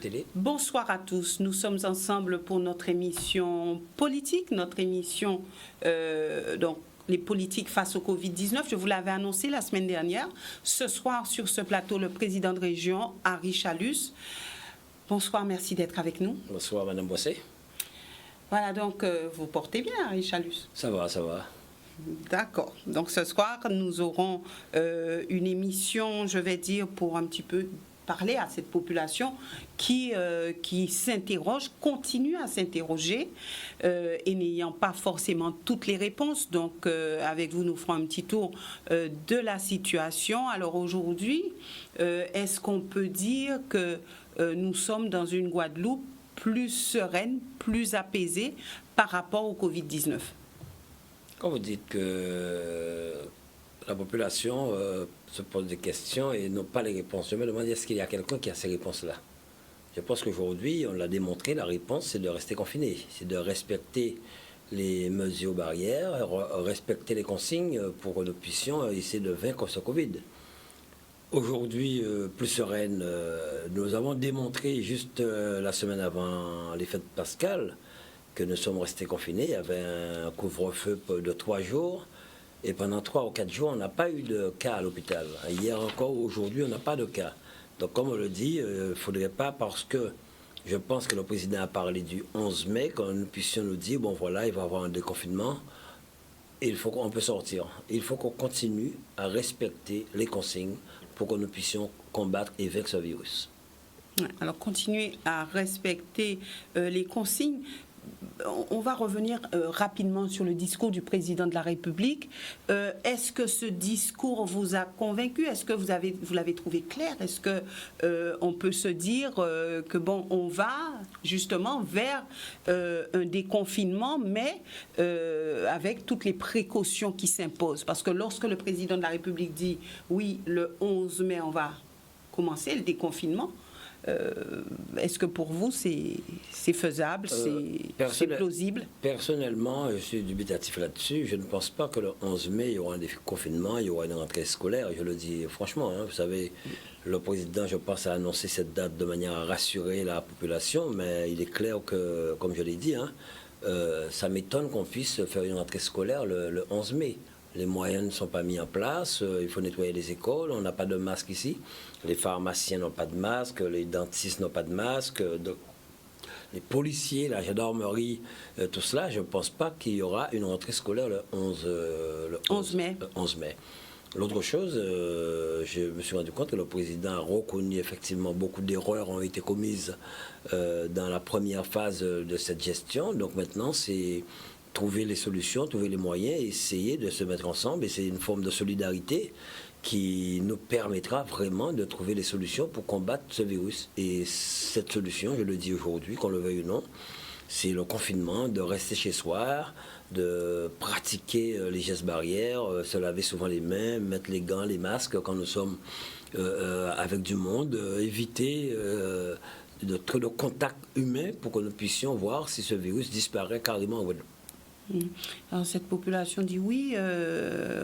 télé. Bonsoir à tous. Nous sommes ensemble pour notre émission politique, notre émission donc les politiques face au Covid-19. Je vous l'avais annoncé la semaine dernière. Ce soir, sur ce plateau, le président de région, Henri Chalus. Bonsoir, merci d'être avec nous. Bonsoir, Madame Boisset. Voilà, donc vous portez bien, Henri Chalus. Ça va, ça va. D'accord. Donc ce soir, nous aurons une émission, je vais dire, pour un petit peu parler à cette population qui s'interroge, continue à s'interroger et n'ayant pas forcément toutes les réponses. Donc avec vous, nous ferons un petit tour de la situation. Alors aujourd'hui, est-ce qu'on peut dire que nous sommes dans une Guadeloupe plus sereine, plus apaisée par rapport au Covid-19? Quand vous dites que la population se pose des questions et n'a pas les réponses, je me demande est-ce qu'il y a quelqu'un qui a ces réponses-là? Je pense qu'aujourd'hui, on l'a démontré, la réponse, c'est de rester confiné, c'est de respecter les mesures barrières, respecter les consignes pour que nous puissions essayer de vaincre ce Covid. Aujourd'hui, plus sereine, nous avons démontré juste la semaine avant les fêtes pascales que nous sommes restés confinés. Il y avait un couvre-feu de 3 jours. Et pendant 3 ou 4 jours, on n'a pas eu de cas à l'hôpital. Hier encore, aujourd'hui, on n'a pas de cas. Donc, comme on le dit, il ne faudrait pas, parce que je pense que le président a parlé du 11 mai, quand nous puissions nous dire, bon voilà, il va y avoir un déconfinement, et il faut qu'on peut sortir. Il faut qu'on continue à respecter les consignes pour que nous puissions combattre et vaincre ce virus. Alors, continuer à respecter les consignes. On va revenir rapidement sur le discours du président de la République. Est-ce que ce discours vous a convaincu? Est-ce que vous l'avez trouvé clair? Est-ce que on peut se dire que bon, on va justement vers un déconfinement, mais avec toutes les précautions qui s'imposent? Parce que lorsque le président de la République dit oui, le 11 mai, on va commencer le déconfinement, est-ce que pour vous c'est faisable, c'est plausible? Personnellement, je suis dubitatif là-dessus. Je ne pense pas que le 11 mai, il y aura un déconfinement, il y aura une rentrée scolaire. Je le dis franchement, hein, vous savez, le président, je pense, a annoncé cette date de manière à rassurer la population, mais il est clair que, comme je l'ai dit, hein, ça m'étonne qu'on puisse faire une rentrée scolaire le 11 mai. Les moyens ne sont pas mis en place, il faut nettoyer les écoles, on n'a pas de masque ici, les pharmaciens n'ont pas de masque, les dentistes n'ont pas de masque, les policiers, la gendarmerie, tout cela, je ne pense pas qu'il y aura une rentrée scolaire le 11 mai. L'autre chose, je me suis rendu compte que le président a reconnu effectivement beaucoup d'erreurs ont été commises dans la première phase de cette gestion, donc maintenant c'est trouver les solutions, trouver les moyens, essayer de se mettre ensemble. Et c'est une forme de solidarité qui nous permettra vraiment de trouver les solutions pour combattre ce virus. Et cette solution, je le dis aujourd'hui, qu'on le veuille ou non, c'est le confinement, de rester chez soi, de pratiquer les gestes barrières, se laver souvent les mains, mettre les gants, les masques quand nous sommes avec du monde, éviter de contact humain pour que nous puissions voir si ce virus disparaît carrément au Guadeloupe. Alors cette population dit oui,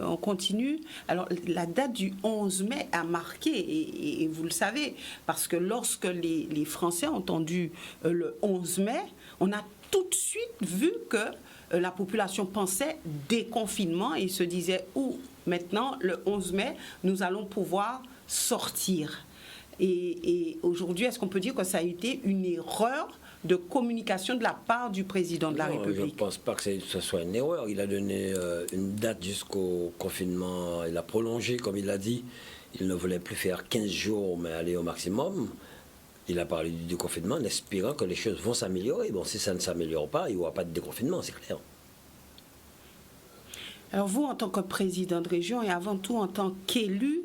on continue. Alors la date du 11 mai a marqué, et vous le savez, parce que lorsque les Français ont entendu le 11 mai, on a tout de suite vu que la population pensait déconfinement et se disait maintenant le 11 mai, nous allons pouvoir sortir. Et aujourd'hui, est-ce qu'on peut dire que ça a été une erreur de communication de la part du président de la République? Je ne pense pas que ce soit une erreur. Il a donné une date jusqu'au confinement. Il a prolongé, comme il l'a dit. Il ne voulait plus faire 15 jours, mais aller au maximum. Il a parlé du déconfinement en espérant que les choses vont s'améliorer. Bon, si ça ne s'améliore pas, il n'y aura pas de déconfinement, c'est clair. Alors vous, en tant que président de région et avant tout en tant qu'élu,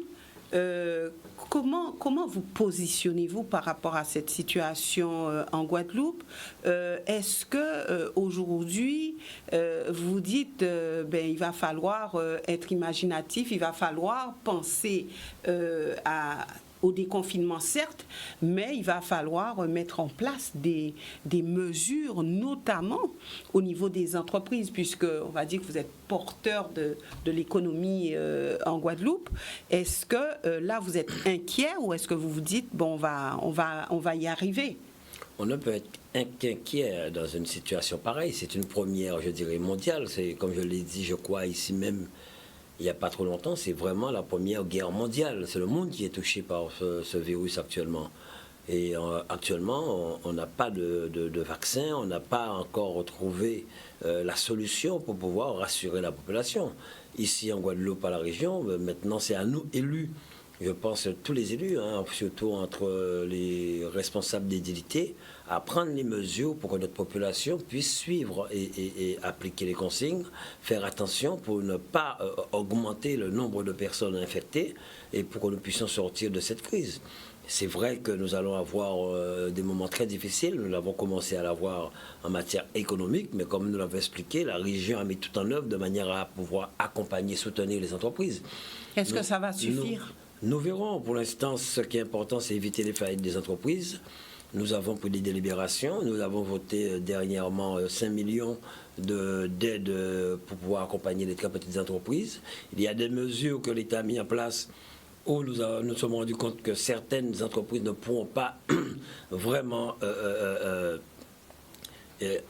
comment vous positionnez-vous par rapport à cette situation en Guadeloupe? Est-ce que aujourd'hui vous dites il va falloir être imaginatif, il va falloir penser au déconfinement, certes, mais il va falloir mettre en place des mesures, notamment au niveau des entreprises, puisque on va dire que vous êtes porteur de l'économie en Guadeloupe. Est-ce que là, vous êtes inquiet ou est-ce que vous vous dites, bon, on va y arriver? On ne peut être inquiet dans une situation pareille. C'est une première, je dirais, mondiale. C'est, comme je l'ai dit, je crois, ici même, il n'y a pas trop longtemps, c'est vraiment la première guerre mondiale. C'est le monde qui est touché par ce virus actuellement. Et actuellement, on n'a pas de vaccin, on n'a pas encore retrouvé la solution pour pouvoir rassurer la population. Ici, en Guadeloupe, à la région, maintenant, c'est à nous, élus, je pense tous les élus, hein, surtout entre les responsables d'édilité, à prendre les mesures pour que notre population puisse suivre et appliquer les consignes, faire attention pour ne pas augmenter le nombre de personnes infectées et pour que nous puissions sortir de cette crise. C'est vrai que nous allons avoir des moments très difficiles, nous l'avons commencé à l'avoir en matière économique, mais comme nous l'avons expliqué, la région a mis tout en œuvre de manière à pouvoir accompagner, soutenir les entreprises. Est-ce que ça va suffire ? Nous verrons. Pour l'instant, ce qui est important, c'est éviter les faillites des entreprises. Nous avons pris des délibérations. Nous avons voté dernièrement 5 millions d'aides pour pouvoir accompagner les très petites entreprises. Il y a des mesures que l'État a mis en place où nous sommes rendus compte que certaines entreprises ne pourront pas vraiment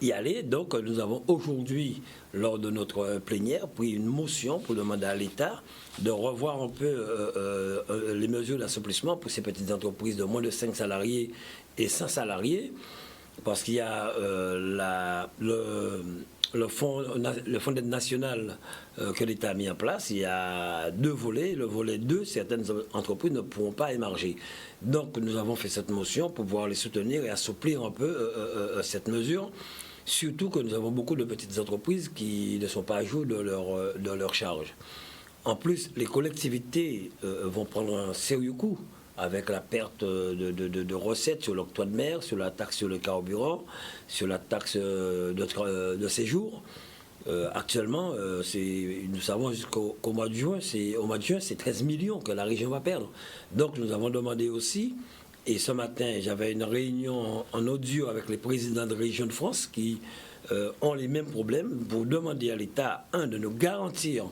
y aller. Donc nous avons aujourd'hui, lors de notre plénière, pris une motion pour demander à l'État de revoir un peu les mesures d'assouplissement pour ces petites entreprises de moins de 5 salariés et 100 salariés, parce qu'il y a le fonds d'aide national que l'État a mis en place. Il y a 2 volets. Le volet 2, certaines entreprises ne pourront pas émarger. Donc nous avons fait cette motion pour pouvoir les soutenir et assouplir un peu cette mesure. Surtout que nous avons beaucoup de petites entreprises qui ne sont pas à jour de leur charge. En plus, les collectivités vont prendre un sérieux coup avec la perte de recettes sur l'octroi de mer, sur la taxe sur le carburant, sur la taxe de séjour. Actuellement, nous savons jusqu'au mois de juin, c'est 13 millions que la région va perdre. Donc nous avons demandé aussi, et ce matin j'avais une réunion en audio avec les présidents de régions de France qui ont les mêmes problèmes, pour demander à l'État, de nous garantir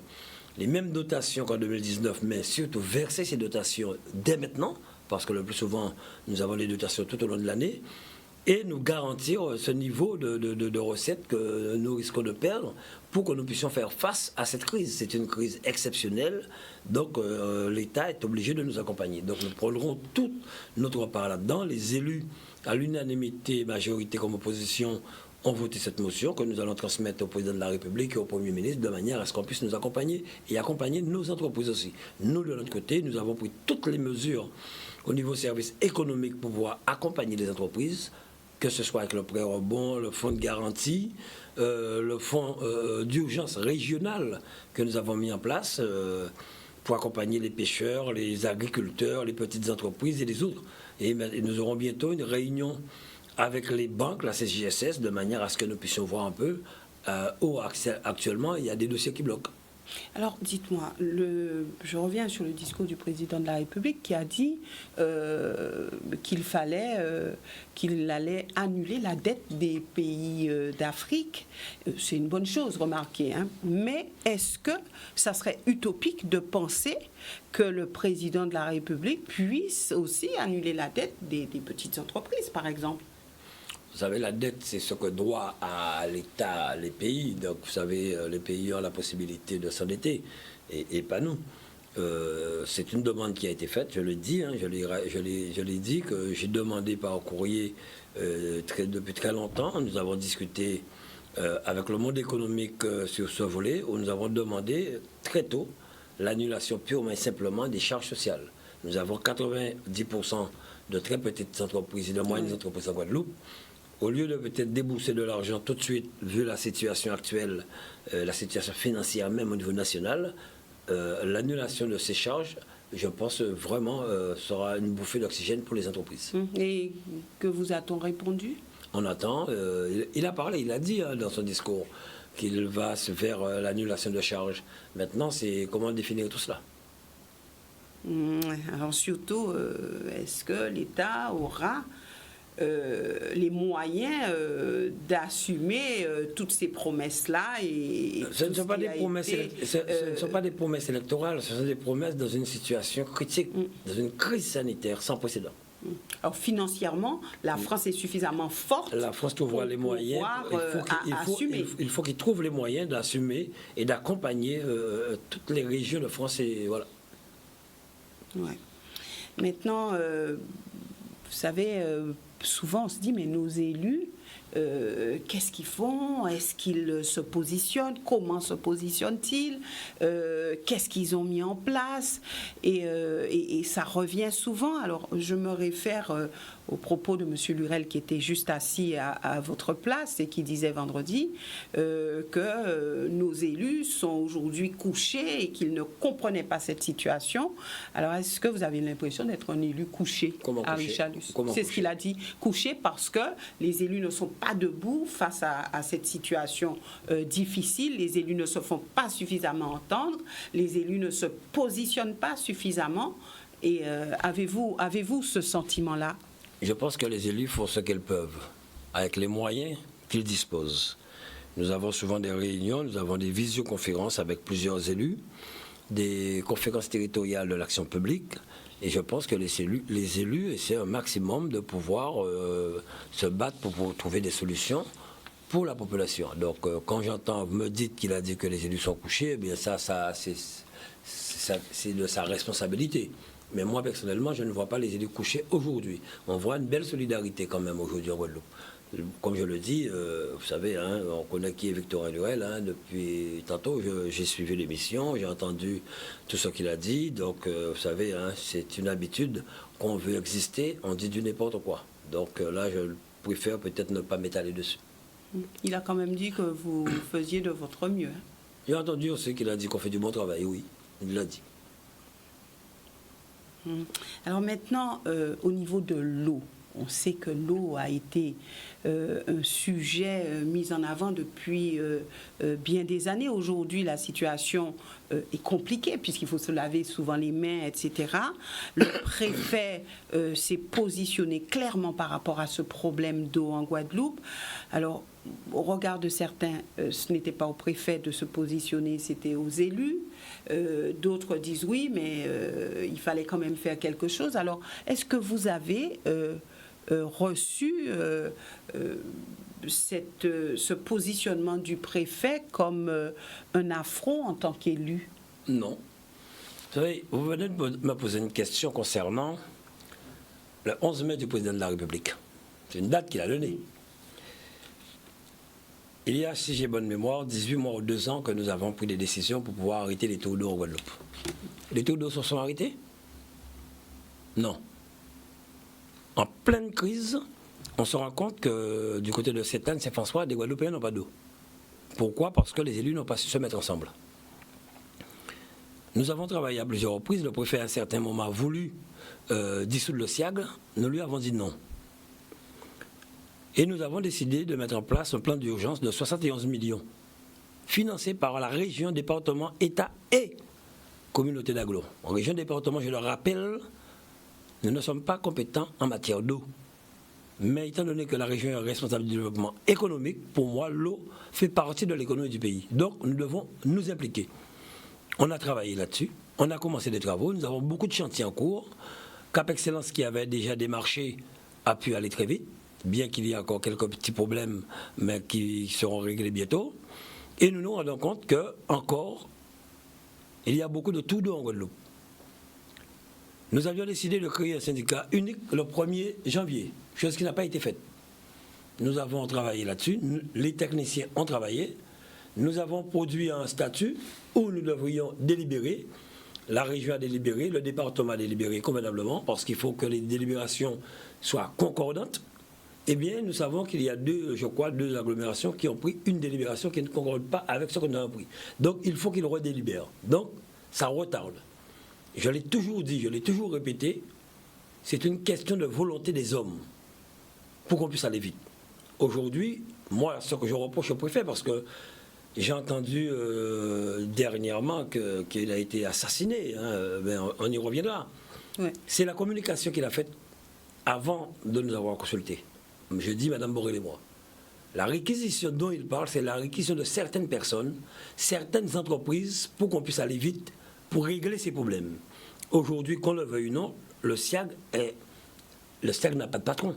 les mêmes dotations qu'en 2019, mais surtout verser ces dotations dès maintenant, parce que le plus souvent, nous avons les dotations tout au long de l'année, et nous garantir ce niveau de recettes que nous risquons de perdre pour que nous puissions faire face à cette crise. C'est une crise exceptionnelle, donc l'État est obligé de nous accompagner. Donc nous prendrons toute notre part là-dedans. Les élus, à l'unanimité, majorité comme opposition, ont voté cette motion que nous allons transmettre au président de la République et au Premier ministre de manière à ce qu'on puisse nous accompagner et accompagner nos entreprises aussi. Nous, de notre côté, nous avons pris toutes les mesures au niveau service économique pour pouvoir accompagner les entreprises, que ce soit avec le prêt rebond, le fonds de garantie, le fonds d'urgence régional que nous avons mis en place pour accompagner les pêcheurs, les agriculteurs, les petites entreprises et les autres. Et nous aurons bientôt une réunion avec les banques, la CJSS, de manière à ce que nous puissions voir un peu où actuellement il y a des dossiers qui bloquent. Alors, dites-moi, je reviens sur le discours du président de la République qui a dit qu'il allait annuler la dette des pays d'Afrique. C'est une bonne chose, remarquez, hein. Mais est-ce que ça serait utopique de penser que le président de la République puisse aussi annuler la dette des petites entreprises, par exemple? Vous savez, la dette, c'est ce que doit à l'État les pays. Donc, vous savez, les pays ont la possibilité de s'endetter et pas nous. C'est une demande qui a été faite, je le dis, hein, je l'ai dit, que j'ai demandé par courrier depuis très longtemps. Nous avons discuté avec le monde économique sur ce volet, où nous avons demandé très tôt l'annulation purement et simplement des charges sociales. Nous avons 90% de très petites entreprises et de moyennes entreprises en Guadeloupe. Au lieu de peut-être débourser de l'argent tout de suite, vu la situation actuelle, la situation financière même au niveau national, l'annulation de ces charges, je pense vraiment, sera une bouffée d'oxygène pour les entreprises. Et que vous a-t-on répondu? On attend. Il a parlé, il a dit dans son discours qu'il va se faire l'annulation de charges. Maintenant, c'est comment définir tout cela? Alors surtout, est-ce que l'État aura les moyens d'assumer toutes ces promesses-là et ce ne sont pas des promesses, ce ne sont pas des promesses électorales, ce sont des promesses dans une situation critique, dans une crise sanitaire sans précédent. Alors financièrement, la France est suffisamment forte. La France trouvera les moyens. Il faut qu'il trouve les moyens d'assumer et d'accompagner toutes les régions de France et voilà. Ouais. Maintenant, vous savez, souvent on se dit mais nos élus, qu'est-ce qu'ils font? Est-ce qu'ils se positionnent? Comment se positionnent-ils? Qu'est-ce qu'ils ont mis en place? Et ça revient souvent. Alors, je me réfère aux propos de M. Lurel qui était juste assis à votre place et qui disait vendredi que nos élus sont aujourd'hui couchés et qu'ils ne comprenaient pas cette situation. Alors, est-ce que vous avez l'impression d'être un élu couché? Comment à Richalus? C'est ce qu'il a dit, couché, parce que les élus ne sont pas debout face à cette situation difficile. Les élus ne se font pas suffisamment entendre. Les élus ne se positionnent pas suffisamment. Et avez-vous ce sentiment-là? Je pense que les élus font ce qu'ils peuvent, avec les moyens qu'ils disposent. Nous avons souvent des réunions, nous avons des visioconférences avec plusieurs élus, des conférences territoriales de l'action publique, et je pense que les élus essaient un maximum de pouvoir se battre pour trouver des solutions pour la population. Donc quand j'entends, vous me dites qu'il a dit que les élus sont couchés, eh bien ça c'est de sa responsabilité. Mais moi, personnellement, je ne vois pas les élus couchés aujourd'hui. On voit une belle solidarité quand même aujourd'hui en Guadeloupe. Comme je le dis, vous savez, hein, on connaît qui est Victorin Lurel. Hein, depuis tantôt, j'ai suivi l'émission, j'ai entendu tout ce qu'il a dit. Donc, vous savez, hein, c'est une habitude qu'on veut exister, on dit du n'importe quoi. Donc là, je préfère peut-être ne pas m'étaler dessus. Il a quand même dit que vous faisiez de votre mieux. Hein. J'ai entendu aussi qu'il a dit qu'on fait du bon travail, oui, il l'a dit. Alors maintenant, au niveau de l'eau, on sait que l'eau a été un sujet mis en avant depuis bien des années. Aujourd'hui, la situation est compliquée puisqu'il faut se laver souvent les mains, etc. Le préfet s'est positionné clairement par rapport à ce problème d'eau en Guadeloupe. Alors, au regard de certains, ce n'était pas au préfet de se positionner, c'était aux élus. D'autres disent oui, mais il fallait quand même faire quelque chose. Alors, est-ce que vous avez reçu ce positionnement du préfet comme un affront en tant qu'élu? Non. Vous savez, vous venez de me poser une question concernant le 11 mai du président de la République. C'est une date qu'il a donnée. Il y a, si j'ai bonne mémoire, 18 mois ou 2 ans que nous avons pris des décisions pour pouvoir arrêter les taux d'eau en Guadeloupe. Les taux d'eau se sont arrêtés? Non. En pleine crise, on se rend compte que du côté de Sainte-Anne, Saint-François, des Guadeloupéens n'ont pas d'eau. Pourquoi? Parce que les élus n'ont pas su se mettre ensemble. Nous avons travaillé à plusieurs reprises. Le préfet, à un certain moment, a voulu dissoudre le SIAG. Nous lui avons dit non. Et nous avons décidé de mettre en place un plan d'urgence de 71 millions, financé par la région, département, État et communauté d'agglo. En région, département, je le rappelle, nous ne sommes pas compétents en matière d'eau. Mais étant donné que la région est responsable du développement économique, pour moi, l'eau fait partie de l'économie du pays. Donc, nous devons nous impliquer. On a travaillé là-dessus, on a commencé des travaux, nous avons beaucoup de chantiers en cours. Cap Excellence, qui avait déjà démarché, a pu aller très vite, bien qu'il y ait encore quelques petits problèmes, mais qui seront réglés bientôt. Et nous nous rendons compte que, encore, il y a beaucoup de trous d'eau en Guadeloupe. Nous avions décidé de créer un syndicat unique le 1er janvier, chose qui n'a pas été faite. Nous avons travaillé là-dessus, les techniciens ont travaillé, nous avons produit un statut où nous devrions délibérer. La région a délibéré, le département a délibéré convenablement, parce qu'il faut que les délibérations soient concordantes. Eh bien, nous savons qu'il y a deux agglomérations qui ont pris une délibération qui ne concorde pas avec ce qu'on a pris. Donc, il faut qu'ils redélibèrent. Donc, ça retarde. Je l'ai toujours dit, je l'ai toujours répété, c'est une question de volonté des hommes pour qu'on puisse aller vite. Aujourd'hui, moi, ce que je reproche au préfet, parce que J'ai entendu dernièrement qu'il a été assassiné, hein, mais on y reviendra. Ouais. C'est la communication qu'il a faite avant de nous avoir consultés. Je dis, Mme Borrell et moi, la réquisition dont il parle, c'est la réquisition de certaines personnes, certaines entreprises, pour qu'on puisse aller vite, pour régler ces problèmes. Aujourd'hui, qu'on le veuille ou non, le SIAG n'a pas de patron.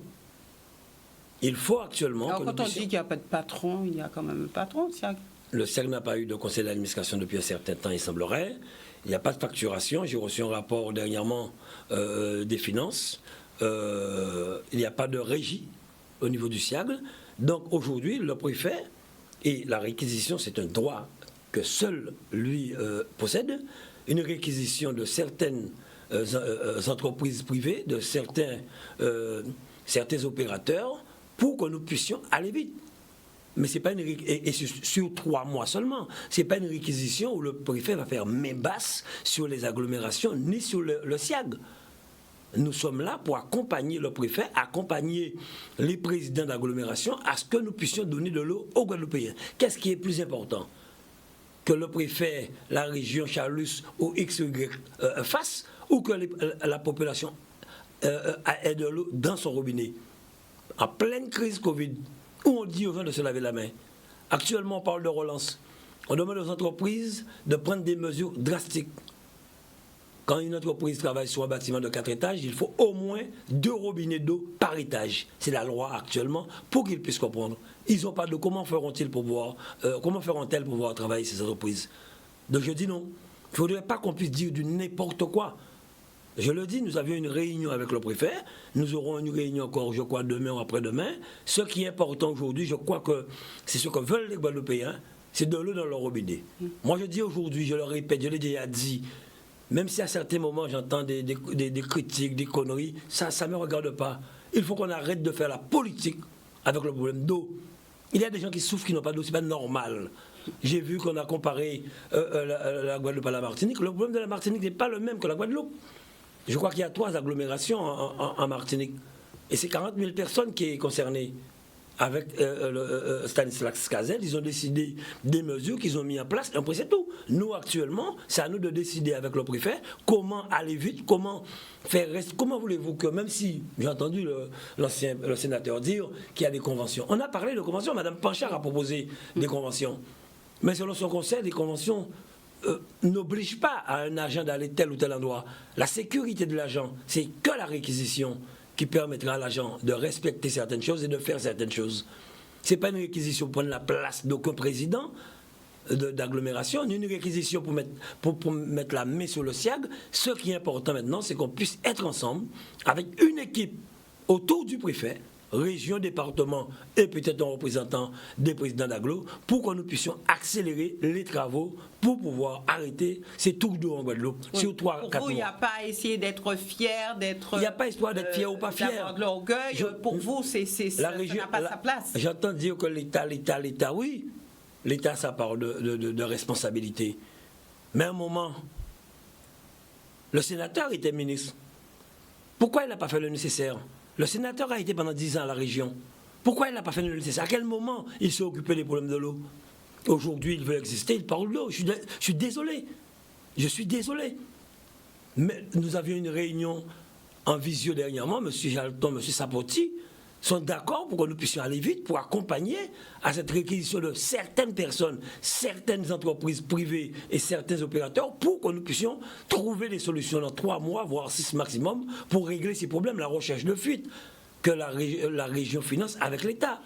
Il faut actuellement... Alors quand on dit qu'il n'y a pas de patron, il y a quand même un patron, SIAG. Le SIAG n'a pas eu de conseil d'administration depuis un certain temps, il semblerait. Il n'y a pas de facturation. J'ai reçu un rapport dernièrement des finances. Il n'y a pas de régie au niveau du SIAG. Donc aujourd'hui, le préfet, et la réquisition, c'est un droit que seul lui possède, une réquisition de certaines entreprises privées, de certains opérateurs, pour que nous puissions aller vite. Mais c'est pas une et sur 3 mois seulement. C'est pas une réquisition où le préfet va faire main basse sur les agglomérations ni sur le SIAG. Nous sommes là pour accompagner le préfet, accompagner les présidents d'agglomération à ce que nous puissions donner de l'eau aux Guadeloupéens. Qu'est-ce qui est plus important? Que le préfet, la région Chalus ou XY fasse, ou que la population ait de l'eau dans son robinet? En pleine crise Covid, où on dit aux gens de se laver la main. Actuellement, on parle de relance. On demande aux entreprises de prendre des mesures drastiques. Quand une entreprise travaille sur un bâtiment de 4 étages, il faut au moins 2 robinets d'eau par étage. C'est la loi actuellement pour qu'ils puissent comprendre. Ils n'ont pas d'eau. Comment feront-elles pour pouvoir travailler ces entreprises? Donc je dis non. Il ne faudrait pas qu'on puisse dire du n'importe quoi. Je le dis, nous avions une réunion avec le préfet, nous aurons une réunion encore, je crois, demain ou après-demain. Ce qui est important aujourd'hui, je crois que c'est ce que veulent les Guadeloupéens, c'est de l'eau dans leur robinet. Moi, je dis aujourd'hui, je le répète, je l'ai déjà dit, même si à certains moments j'entends des critiques, des conneries, ça ne me regarde pas. Il faut qu'on arrête de faire la politique avec le problème d'eau. Il y a des gens qui souffrent, qui n'ont pas d'eau, ce n'est pas normal. J'ai vu qu'on a comparé la Guadeloupe à la Martinique. Le problème de la Martinique n'est pas le même que la Guadeloupe. Je crois qu'il y a 3 agglomérations en Martinique. Et c'est 40 000 personnes qui sont concernées. Avec Stanislas Cazel, ils ont décidé des mesures qu'ils ont mis en place. Et après, c'est tout. Nous, actuellement, c'est à nous de décider avec le préfet comment aller vite, comment faire rester. Comment voulez-vous que, même si j'ai entendu le sénateur dire qu'il y a des conventions. On a parlé de conventions. Mme Panchard a proposé des conventions. Mais selon son conseil, des conventions n'oblige pas à un agent d'aller tel ou tel endroit. La sécurité de l'agent, c'est que la réquisition qui permettra à l'agent de respecter certaines choses et de faire certaines choses. Ce n'est pas une réquisition pour prendre la place d'aucun président d'agglomération, ni une réquisition pour mettre la main sur le SIAG. Ce qui est important maintenant, c'est qu'on puisse être ensemble avec une équipe autour du préfet, région, département et peut-être un représentant des présidents d'agglo pour que nous puissions accélérer les travaux pour pouvoir arrêter ces touches d'eau en Guadeloupe. Oui. Sur 3-4 mois. Pour vous, il n'y a pas à essayer d'être fier, d'être... Il n'y a pas histoire d'être fier ou pas fier. D'avoir de l'orgueil. Pour vous, ça n'a pas sa place. J'entends dire que l'État, oui. L'État, ça parle de responsabilité. Mais à un moment, le sénateur était ministre. Pourquoi il n'a pas fait le nécessaire? Le sénateur a été pendant 10 ans à la région. Pourquoi il n'a pas fait le nécessaire? À quel moment il s'est occupé des problèmes de l'eau? Aujourd'hui, il veut exister, il parle de l'eau. Je suis désolé. Je suis désolé. Mais nous avions une réunion en visio dernièrement. M. Jalton, M. Sapoti sont d'accord pour que nous puissions aller vite, pour accompagner à cette réquisition de certaines personnes, certaines entreprises privées et certains opérateurs, pour que nous puissions trouver des solutions dans 3 mois, voire 6 maximum, pour régler ces problèmes, la recherche de fuite que la région finance avec l'État.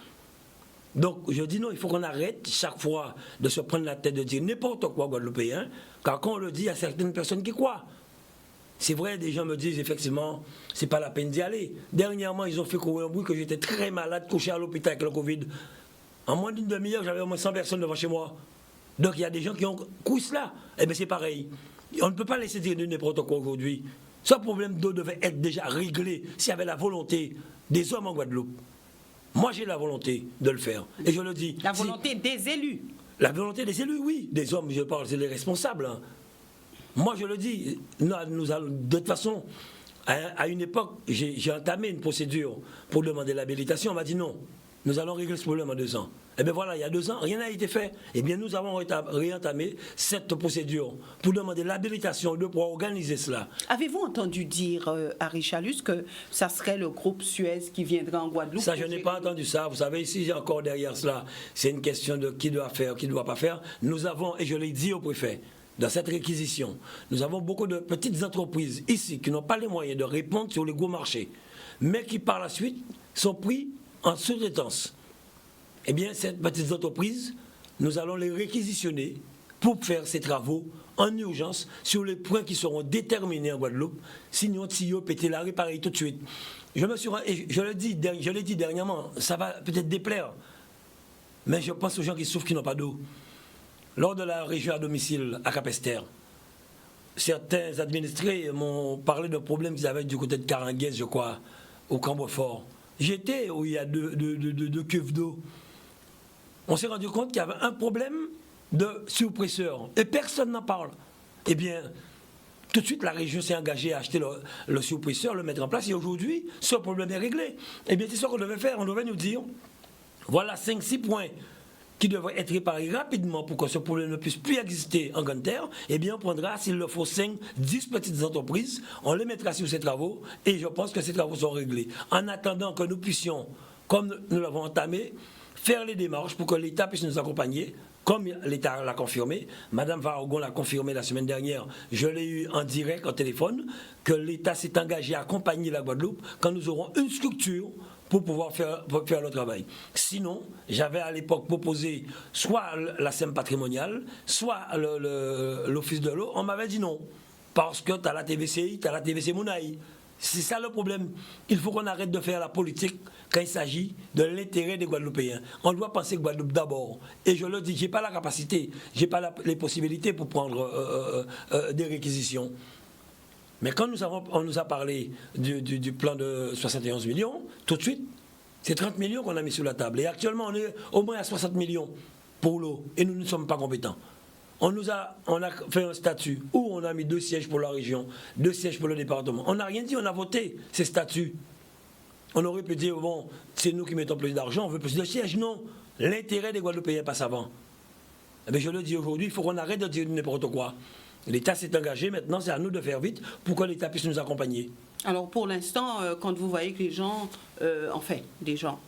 Donc je dis non, il faut qu'on arrête chaque fois de se prendre la tête, de dire n'importe quoi Guadeloupéen, car quand on le dit, il y a certaines personnes qui croient. C'est vrai, des gens me disent effectivement, c'est pas la peine d'y aller. Dernièrement, ils ont fait courir un bruit que j'étais très malade, couché à l'hôpital avec le Covid. En moins d'une demi-heure, j'avais au moins 100 personnes devant chez moi. Donc il y a des gens qui ont couru cela. Eh bien c'est pareil. On ne peut pas laisser dire n'importe quoi aujourd'hui. Ce problème d'eau devait être déjà réglé s'il y avait la volonté des hommes en Guadeloupe. Moi j'ai la volonté de le faire. Et je le dis. La volonté des élus. La volonté des élus, oui. Des hommes, je parle, c'est les responsables. Hein. Nous allons, de toute façon, à une époque, j'ai entamé une procédure pour demander l'habilitation. On m'a dit non. nous allons régler ce problème en 2 ans. Eh bien voilà, il y a 2 ans, rien n'a été fait. Eh bien nous avons réentamé cette procédure pour demander l'habilitation de pouvoir organiser cela. Avez-vous entendu dire à Richalus que ça serait le groupe Suez qui viendrait en Guadeloupe? Ça, je n'ai pas entendu ça. Vous savez, ici, j'ai encore derrière cela, c'est une question de qui doit faire, qui ne doit pas faire. Nous avons, et je l'ai dit au préfet, dans cette réquisition, nous avons beaucoup de petites entreprises ici qui n'ont pas les moyens de répondre sur les gros marchés, mais qui par la suite sont pris en sous-traitance. Eh bien, ces petites entreprises, nous allons les réquisitionner pour faire ces travaux en urgence sur les points qui seront déterminés en Guadeloupe. Sinon, si vous pétez la réparer tout de suite. Je l'ai dit dernièrement, ça va peut-être déplaire, mais je pense aux gens qui souffrent, qui n'ont pas d'eau. Lors de la région à domicile à Cap-Esther, certains administrés m'ont parlé d'un problème qu'ils avaient du côté de Caranguès, je crois, au Cambrefort. J'étais où il y a deux cuves d'eau. On s'est rendu compte qu'il y avait un problème de surpresseur et personne n'en parle. Eh bien, tout de suite, la région s'est engagée à acheter le surpresseur, le mettre en place et aujourd'hui, ce problème est réglé. Eh bien, c'est ce qu'on devait faire. On devait nous dire, voilà 5-6 points qui devraient être réparés rapidement pour que ce problème ne puisse plus exister en Grande-Terre. Eh bien, on prendra, s'il le faut, 5-10 petites entreprises, on les mettra sur ces travaux et je pense que ces travaux sont réglés. En attendant que nous puissions, comme nous l'avons entamé, faire les démarches pour que l'État puisse nous accompagner, comme l'État l'a confirmé. Madame Varagon l'a confirmé la semaine dernière, je l'ai eu en direct au téléphone, que l'État s'est engagé à accompagner la Guadeloupe quand nous aurons une structure pour pouvoir faire le travail. Sinon, j'avais à l'époque proposé soit la SEM patrimoniale, soit l'Office de l'eau. On m'avait dit non, parce que tu as la TVCI, tu as la TVC Mounaï. C'est ça le problème. Il faut qu'on arrête de faire la politique quand il s'agit de l'intérêt des Guadeloupéens. On doit penser Guadeloupe d'abord. Et je le dis, je n'ai pas la capacité, je n'ai pas les possibilités pour prendre des réquisitions. Mais quand on nous a parlé du plan de 71 millions, tout de suite, c'est 30 millions qu'on a mis sur la table. Et actuellement, on est au moins à 60 millions pour l'eau. Et nous ne sommes pas compétents. On a fait un statut où on a mis 2 sièges pour la région, 2 sièges pour le département. On n'a rien dit, on a voté ces statuts. On aurait pu dire, bon, c'est nous qui mettons plus d'argent, on veut plus de sièges. Non, l'intérêt des Guadeloupéens passe avant. Eh bien, je le dis aujourd'hui, il faut qu'on arrête de dire n'importe quoi. L'État s'est engagé, maintenant c'est à nous de faire vite pour que l'État puisse nous accompagner. Alors pour l'instant, quand vous voyez que les gens,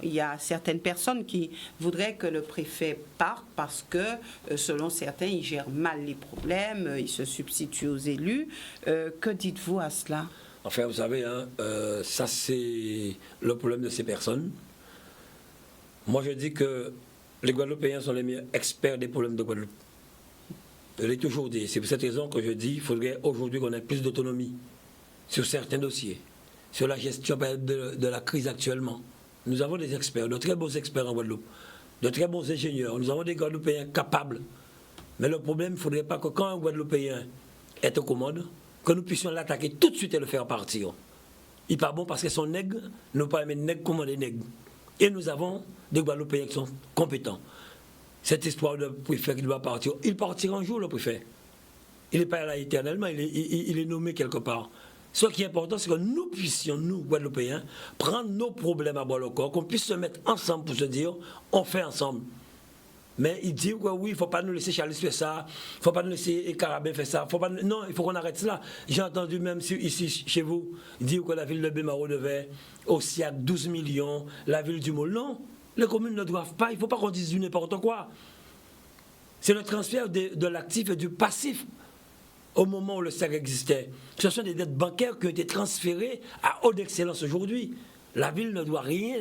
il y a certaines personnes qui voudraient que le préfet parte parce que, selon certains, il gère mal les problèmes, il se substitue aux élus. Que dites-vous à cela? Enfin, vous savez, ça c'est le problème de ces personnes. Moi je dis que les Guadeloupéens sont les meilleurs experts des problèmes de Guadeloupe. Je l'ai toujours dit. C'est pour cette raison que je dis qu'il faudrait aujourd'hui qu'on ait plus d'autonomie sur certains dossiers, sur la gestion de la crise actuellement. Nous avons des experts, de très beaux experts en Guadeloupe, de très bons ingénieurs. Nous avons des Guadeloupéens capables. Mais le problème, il ne faudrait pas que quand un Guadeloupéen est aux commandes, que nous puissions l'attaquer tout de suite et le faire partir. Il n'est pas bon parce que son nègre ne peut pas aimer nègre comme des nègres. Et nous avons des Guadeloupéens qui sont compétents. Cette histoire de préfet qui doit partir, il partira un jour, le préfet. Il n'est pas là éternellement, il est nommé quelque part. Ce qui est important, c'est que nous puissions, nous, Guadeloupéens, prendre nos problèmes à bras le corps, qu'on puisse se mettre ensemble pour se dire, on fait ensemble. Mais il dit que oui, il ne faut pas nous laisser Charles faire ça, il ne faut pas nous laisser Carabin faire ça, non, il faut qu'on arrête cela. J'ai entendu même ici, chez vous, dire que la ville de Bémaro devait aussi à 12 millions, la ville du Môle. Non, les communes ne doivent pas, il ne faut pas qu'on dise du n'importe quoi. C'est le transfert de l'actif et du passif. Au moment où le SIAG existait, ce sont des dettes bancaires qui ont été transférées à haute excellence aujourd'hui. La ville ne doit rien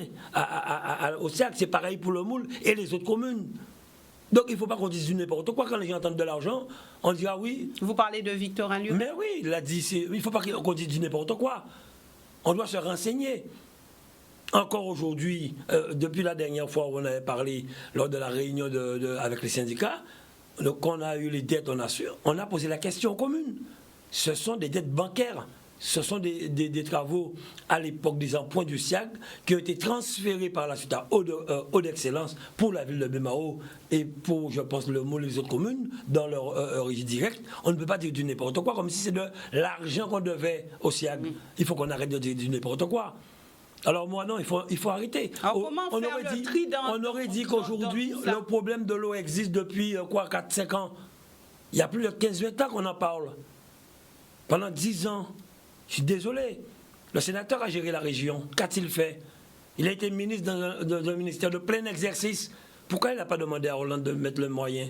au SIAG, c'est pareil pour le Moule et les autres communes. Donc il ne faut pas qu'on dise du n'importe quoi. Quand les gens entendent de l'argent, on dit ah oui. Vous parlez de Victorin Lieu? Mais oui, il a dit, il ne faut pas qu'on dise du n'importe quoi. On doit se renseigner. Encore aujourd'hui, depuis la dernière fois où on avait parlé lors de la réunion avec les syndicats, donc on a eu les dettes, on a posé la question aux communes. Ce sont des dettes bancaires. Ce sont des travaux à l'époque des emprunts du SIAG qui ont été transférés par la suite à haute excellence pour la ville de Bémaro et pour, je pense, le Môle et les autres communes dans leur origine directe. On ne peut pas dire du n'importe quoi comme si c'est de l'argent qu'on devait au SIAG. Il faut qu'on arrête de dire du n'importe quoi. Alors moi, non, il faut arrêter. Alors, comment faire le tri on aurait dit qu'aujourd'hui, le problème de l'eau existe depuis 4-5 ans. Il y a plus de 15-20 ans qu'on en parle. Pendant 10 ans. Je suis désolé. Le sénateur a géré la région. Qu'a-t-il fait? Il a été ministre dans un ministère de plein exercice. Pourquoi il n'a pas demandé à Hollande de mettre le moyen?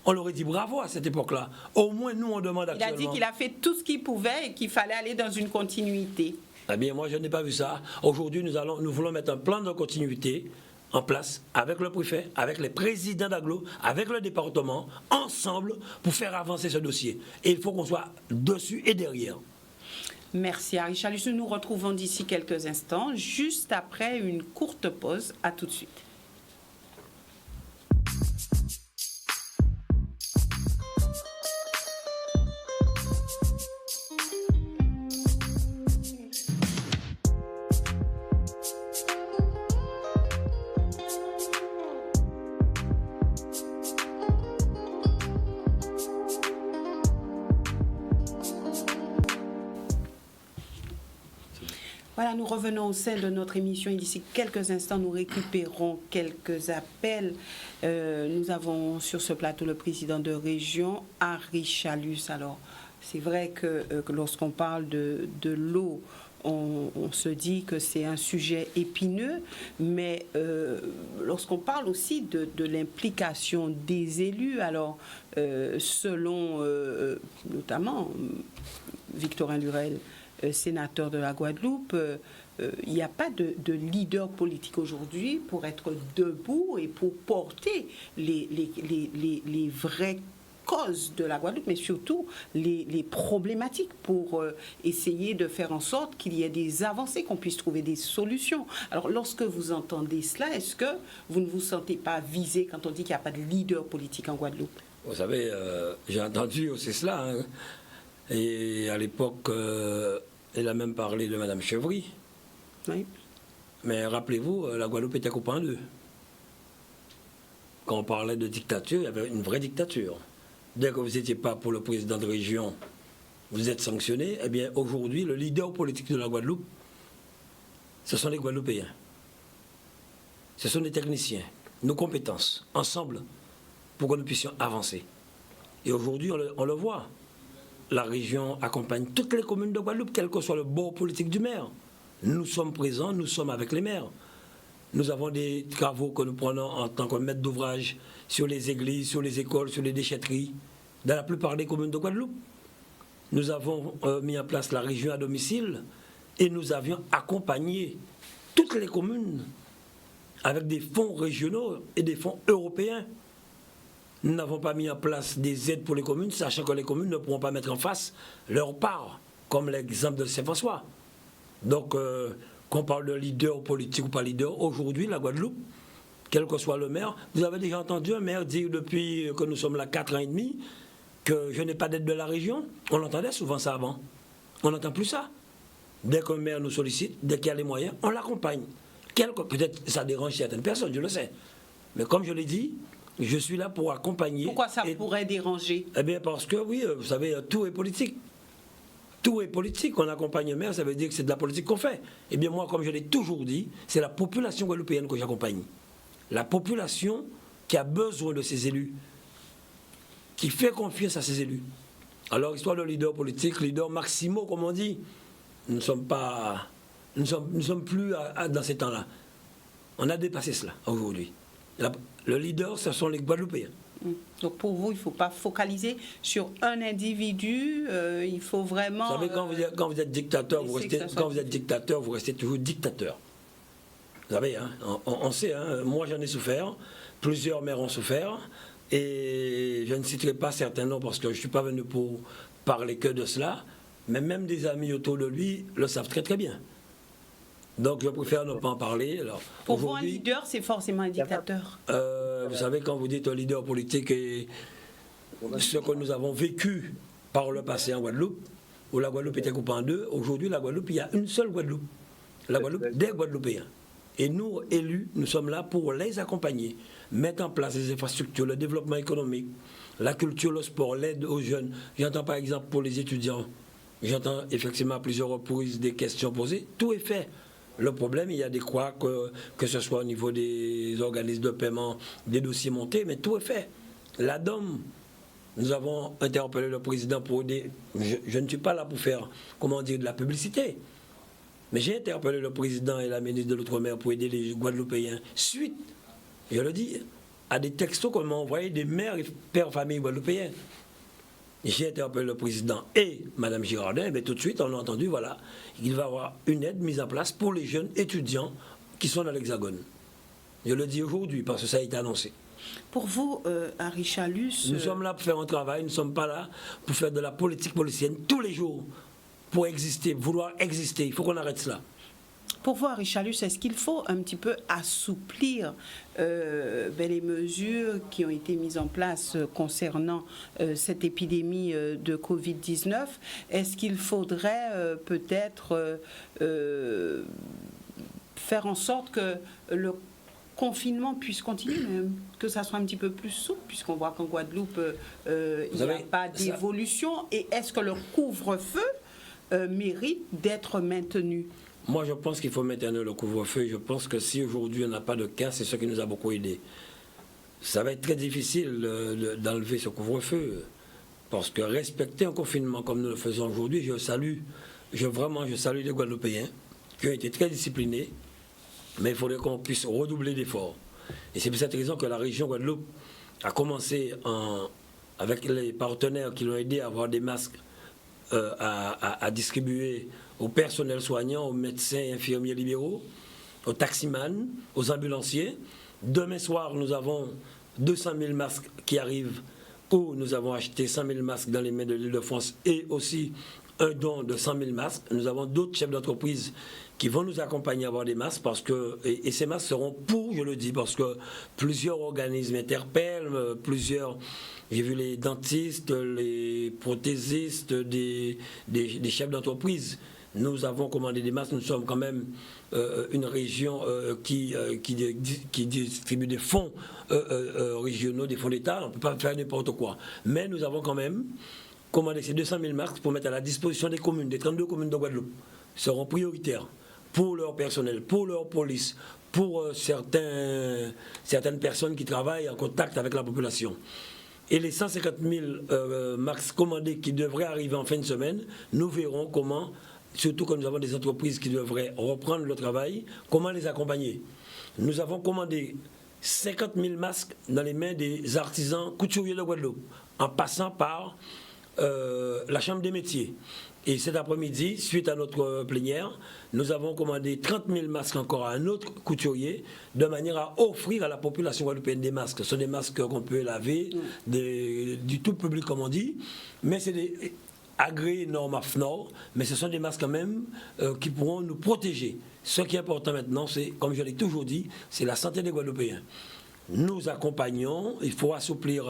On l'aurait dit bravo à cette époque-là. Au moins, nous, on demande actuellement. Il a dit qu'il a fait tout ce qu'il pouvait et qu'il fallait aller dans une continuité. Eh bien, moi, je n'ai pas vu ça. Aujourd'hui, nous voulons mettre un plan de continuité en place avec le préfet, avec les présidents d'agglo, avec le département, ensemble, pour faire avancer ce dossier. Et il faut qu'on soit dessus et derrière. Merci, Harry Chalus. Nous nous retrouvons d'ici quelques instants, juste après une courte pause. À tout de suite. Voilà, nous revenons au sein de notre émission et d'ici quelques instants, nous récupérons quelques appels. Nous avons sur ce plateau le président de région, Harry Chalus. Alors, c'est vrai que lorsqu'on parle de l'eau, on se dit que c'est un sujet épineux, mais lorsqu'on parle aussi de l'implication des élus, alors selon notamment Victorin Lurel, sénateur de la Guadeloupe, il n'y a pas de leader politique aujourd'hui pour être debout et pour porter les vraies causes de la Guadeloupe, mais surtout les problématiques pour essayer de faire en sorte qu'il y ait des avancées, qu'on puisse trouver des solutions. Alors, lorsque vous entendez cela, est-ce que vous ne vous sentez pas visé quand on dit qu'il n'y a pas de leader politique en Guadeloupe? Vous savez, j'ai entendu aussi cela, hein. Et à l'époque, elle a même parlé de Mme Chevry. Oui. Mais rappelez-vous, la Guadeloupe était coupée en deux. Quand on parlait de dictature, il y avait une vraie dictature. Dès que vous n'étiez pas pour le président de région, vous êtes sanctionné. Eh bien, aujourd'hui, le leader politique de la Guadeloupe, ce sont les Guadeloupéens. Ce sont les techniciens, nos compétences, ensemble, pour que nous puissions avancer. Et aujourd'hui, on le voit. La région accompagne toutes les communes de Guadeloupe, quel que soit le bord politique du maire. Nous sommes présents, nous sommes avec les maires. Nous avons des travaux que nous prenons en tant que maître d'ouvrage sur les églises, sur les écoles, sur les déchetteries, dans la plupart des communes de Guadeloupe. Nous avons mis en place la région à domicile et nous avions accompagné toutes les communes avec des fonds régionaux et des fonds européens. Nous n'avons pas mis en place des aides pour les communes, sachant que les communes ne pourront pas mettre en face leur part, comme l'exemple de Saint-François. Donc, qu'on parle de leader politique ou pas leader, aujourd'hui, la Guadeloupe, quel que soit le maire, vous avez déjà entendu un maire dire depuis que nous sommes là 4 ans et demi que je n'ai pas d'aide de la région. On entendait souvent ça avant. On n'entend plus ça. Dès qu'un maire nous sollicite, dès qu'il y a les moyens, on l'accompagne. Peut-être ça dérange certaines personnes, je le sais. Mais comme je l'ai dit, je suis là pour accompagner. Pourquoi ça pourrait déranger? Eh bien parce que oui, vous savez, tout est politique. Tout est politique. On accompagne le maire, ça veut dire que c'est de la politique qu'on fait. Eh bien moi, comme je l'ai toujours dit, c'est la population guadeloupéenne que j'accompagne. La population qui a besoin de ses élus, qui fait confiance à ses élus. Alors, histoire de leader politique, leader maximaux, comme on dit, nous ne sommes plus dans ces temps-là. On a dépassé cela aujourd'hui. Le leader, ce sont les Guadeloupéens. Donc pour vous, il ne faut pas focaliser sur un individu, il faut vraiment... Vous savez, quand vous êtes dictateur, vous restez toujours dictateur. Vous savez, hein, on sait, hein, moi j'en ai souffert, plusieurs maires ont souffert, et je ne citerai pas certains noms parce que je ne suis pas venu pour parler que de cela, mais même des amis autour de lui le savent très très bien. Donc je préfère ne pas en parler. Alors, pour vous, un leader, c'est forcément un dictateur. Vous savez, quand vous dites un leader politique et ce que nous avons vécu par le passé en Guadeloupe, où la Guadeloupe était coupée en deux, aujourd'hui la Guadeloupe, il y a une seule Guadeloupe. La Guadeloupe des Guadeloupéens. Et nous, élus, nous sommes là pour les accompagner, mettre en place les infrastructures, le développement économique, la culture, le sport, l'aide aux jeunes. J'entends par exemple pour les étudiants, j'entends effectivement à plusieurs reprises des questions posées. Tout est fait. Le problème, il y a des quoi que ce soit au niveau des organismes de paiement, des dossiers montés, mais tout est fait. La DOM, nous avons interpellé le président pour aider. Je ne suis pas là pour faire, comment dire, de la publicité. Mais j'ai interpellé le président et la ministre de l'Outre-mer pour aider les Guadeloupéens. Suite, je le dis, à des textos qu'on m'a envoyés des mères et pères familles guadeloupéens. J'ai interpellé le président et Mme Girardin, mais tout de suite, on a entendu, voilà, il va y avoir une aide mise en place pour les jeunes étudiants qui sont dans l'Hexagone. Je le dis aujourd'hui parce que ça a été annoncé. Pour vous, Henri Chalus... Nous sommes là pour faire un travail, nous ne sommes pas là pour faire de la politique politicienne tous les jours, pour exister, vouloir exister. Il faut qu'on arrête cela. Pour vous, Henri Chalus, est-ce qu'il faut un petit peu assouplir les mesures qui ont été mises en place concernant cette épidémie de Covid-19 ? Est-ce qu'il faudrait peut-être faire en sorte que le confinement puisse continuer, même, que ça soit un petit peu plus souple, puisqu'on voit qu'en Guadeloupe, il n'y a pas d'évolution. Et est-ce que le couvre-feu mérite d'être maintenu ? Moi, je pense qu'il faut maintenir le couvre-feu. Je pense que si aujourd'hui on n'a pas de cas, c'est ce qui nous a beaucoup aidé. Ça va être très difficile d'enlever ce couvre-feu, parce que respecter un confinement comme nous le faisons aujourd'hui, je salue les Guadeloupéens qui ont été très disciplinés, mais il faudrait qu'on puisse redoubler d'efforts. Et c'est pour cette raison que la région Guadeloupe a commencé avec les partenaires qui l'ont aidé à avoir des masques à distribuer au personnel soignant, aux médecins et infirmiers libéraux, aux taximans, aux ambulanciers. Demain soir, nous avons 200 000 masques qui arrivent, où nous avons acheté 100 000 masques dans les mains de l'Île-de-France et aussi un don de 100 000 masques. Nous avons d'autres chefs d'entreprise qui vont nous accompagner à avoir des masques et ces masques seront pour, je le dis, parce que plusieurs organismes interpellent, j'ai vu les dentistes, les prothésistes, des chefs d'entreprise. Nous avons commandé des masques, nous sommes quand même une région qui distribue des fonds régionaux, des fonds d'État, on ne peut pas faire n'importe quoi. Mais nous avons quand même commandé ces 200 000 masques pour mettre à la disposition des communes, des 32 communes de Guadeloupe. Ils seront prioritaires pour leur personnel, pour leur police, pour certaines personnes qui travaillent en contact avec la population. Et les 150 000 masques commandés qui devraient arriver en fin de semaine, nous verrons comment, surtout quand nous avons des entreprises qui devraient reprendre le travail, comment les accompagner. Nous avons commandé 50 000 masques dans les mains des artisans couturiers de Guadeloupe, en passant par la Chambre des métiers. Et cet après-midi, suite à notre plénière, nous avons commandé 30 000 masques encore à un autre couturier, de manière à offrir à la population guadeloupéenne des masques. Ce sont des masques qu'on peut laver, du tout public comme on dit, mais c'est des agréés normes AFNOR, mais ce sont des masques quand même qui pourront nous protéger. Ce qui est important maintenant, c'est, comme je l'ai toujours dit, c'est la santé des Guadeloupéens. Nous accompagnons, il faut assouplir.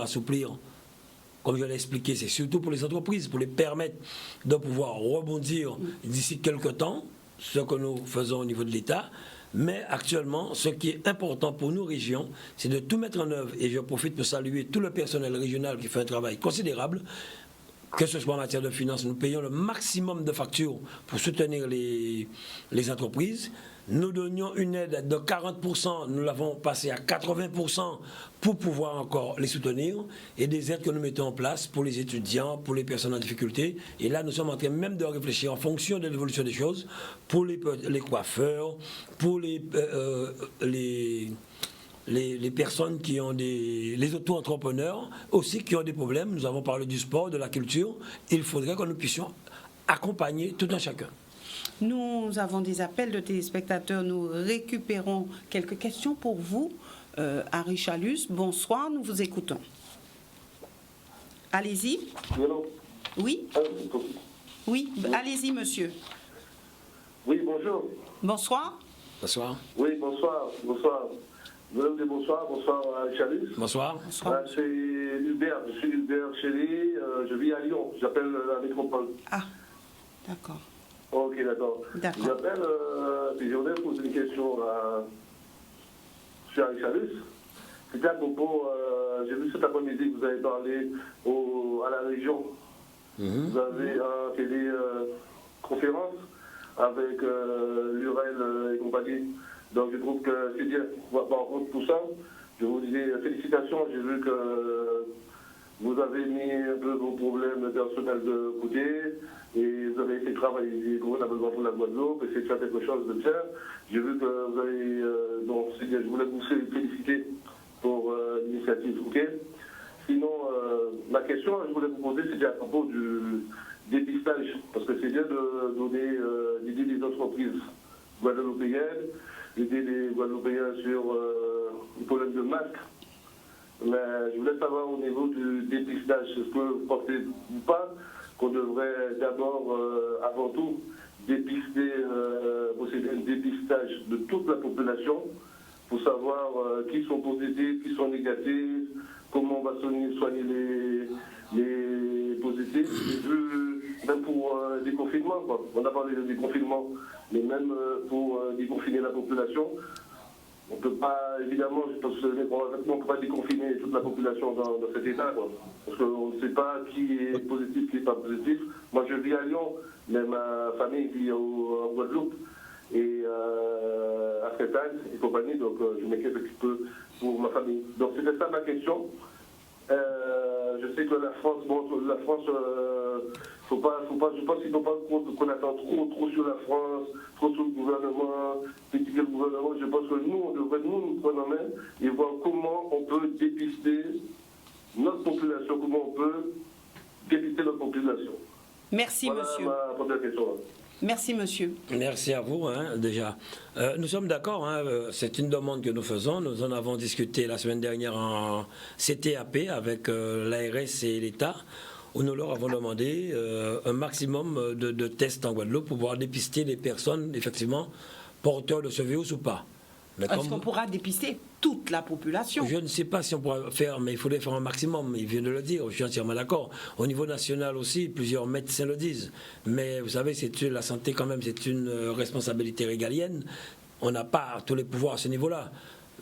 Comme je l'ai expliqué, c'est surtout pour les entreprises, pour les permettre de pouvoir rebondir d'ici quelques temps, ce que nous faisons au niveau de l'État. Mais actuellement, ce qui est important pour nos régions, c'est de tout mettre en œuvre. Et je profite pour saluer tout le personnel régional qui fait un travail considérable. Que ce soit en matière de finances, nous payons le maximum de factures pour soutenir les entreprises. Nous donnions une aide de 40%, nous l'avons passé à 80% pour pouvoir encore les soutenir, et des aides que nous mettons en place pour les étudiants, pour les personnes en difficulté. Et là, nous sommes en train même de réfléchir en fonction de l'évolution des choses pour les coiffeurs, pour les personnes qui ont les auto-entrepreneurs aussi qui ont des problèmes. Nous avons parlé du sport, de la culture. Il faudrait que nous puissions accompagner tout un chacun. Nous avons des appels de téléspectateurs. Nous récupérons quelques questions pour vous. Henri Chalus, bonsoir, nous vous écoutons. Allez-y. Oui. Oui, allez-y, monsieur. Oui, bonjour. Bonsoir. Bonsoir. Oui, bonsoir. Bonsoir, Henri Chalus. Bonsoir. C'est Hubert, je suis Hubert Chély, je vis à Lyon, j'appelle la métropole. Ah, d'accord. Ok, d'accord. J'appelle, puis je voudrais poser une question à M. Henri Chalus. C'était à propos, j'ai vu cet après-midi que vous avez parlé à la région. Vous avez fait des conférences avec l'URL et compagnie. Donc je trouve que c'est bien. Par contre, tout ça, je vous disais félicitations. J'ai vu que vous avez mis un peu vos problèmes personnels de côté et vous avez essayé de travailler pour la Guadeloupe, essayer de faire quelque chose de bien. J'ai vu que vous avez... donc c'est bien, je voulais vous féliciter pour l'initiative. Ok. Sinon, ma question que je voulais vous poser, c'était à propos du dépistage, parce que c'est bien de donner l'idée des entreprises guadeloupéennes, l'idée des Guadeloupéens sur le problème de masques. Mais je voulais savoir au niveau du dépistage, est-ce que vous pensez ou pas qu'on devrait d'abord, avant tout, dépister, procéder à un dépistage de toute la population pour savoir qui sont positifs, qui sont négatifs, comment on va soigner les positifs, même pour des confinements, quoi. On a parlé de déconfinement, mais même pour déconfiner la population, on ne peut pas, évidemment, je pense que on ne peut pas déconfiner toute la population dans cet état, quoi. Parce qu'on ne sait pas qui est positif, qui n'est pas positif. Moi, je vis à Lyon, mais ma famille vit en Guadeloupe et à Crétagne et compagnie, donc je m'inquiète un petit peu pour ma famille. Donc c'était ça ma question. Je sais que la France, je pense qu'il ne faut pas qu'on attend trop sur la France, trop sur le gouvernement, critiquer le gouvernement. Je pense que nous, on devrait nous prendre en main et voir comment on peut dépister notre population, comment on peut dépister notre population. Merci, voilà, monsieur. Ma première question. Merci, monsieur. Merci à vous, déjà. Nous sommes d'accord, c'est une demande que nous faisons. Nous en avons discuté la semaine dernière en CTAP avec l'ARS et l'État, où nous leur avons demandé un maximum de tests en Guadeloupe pour pouvoir dépister les personnes, effectivement, porteurs de ce virus ou pas. Est-ce qu'on pourra dépister toute la population? Je ne sais pas si on pourra faire, mais il faudrait faire un maximum. Il vient de le dire, je suis entièrement d'accord. Au niveau national aussi, plusieurs médecins le disent. Mais vous savez, la santé quand même, c'est une responsabilité régalienne. On n'a pas tous les pouvoirs à ce niveau-là.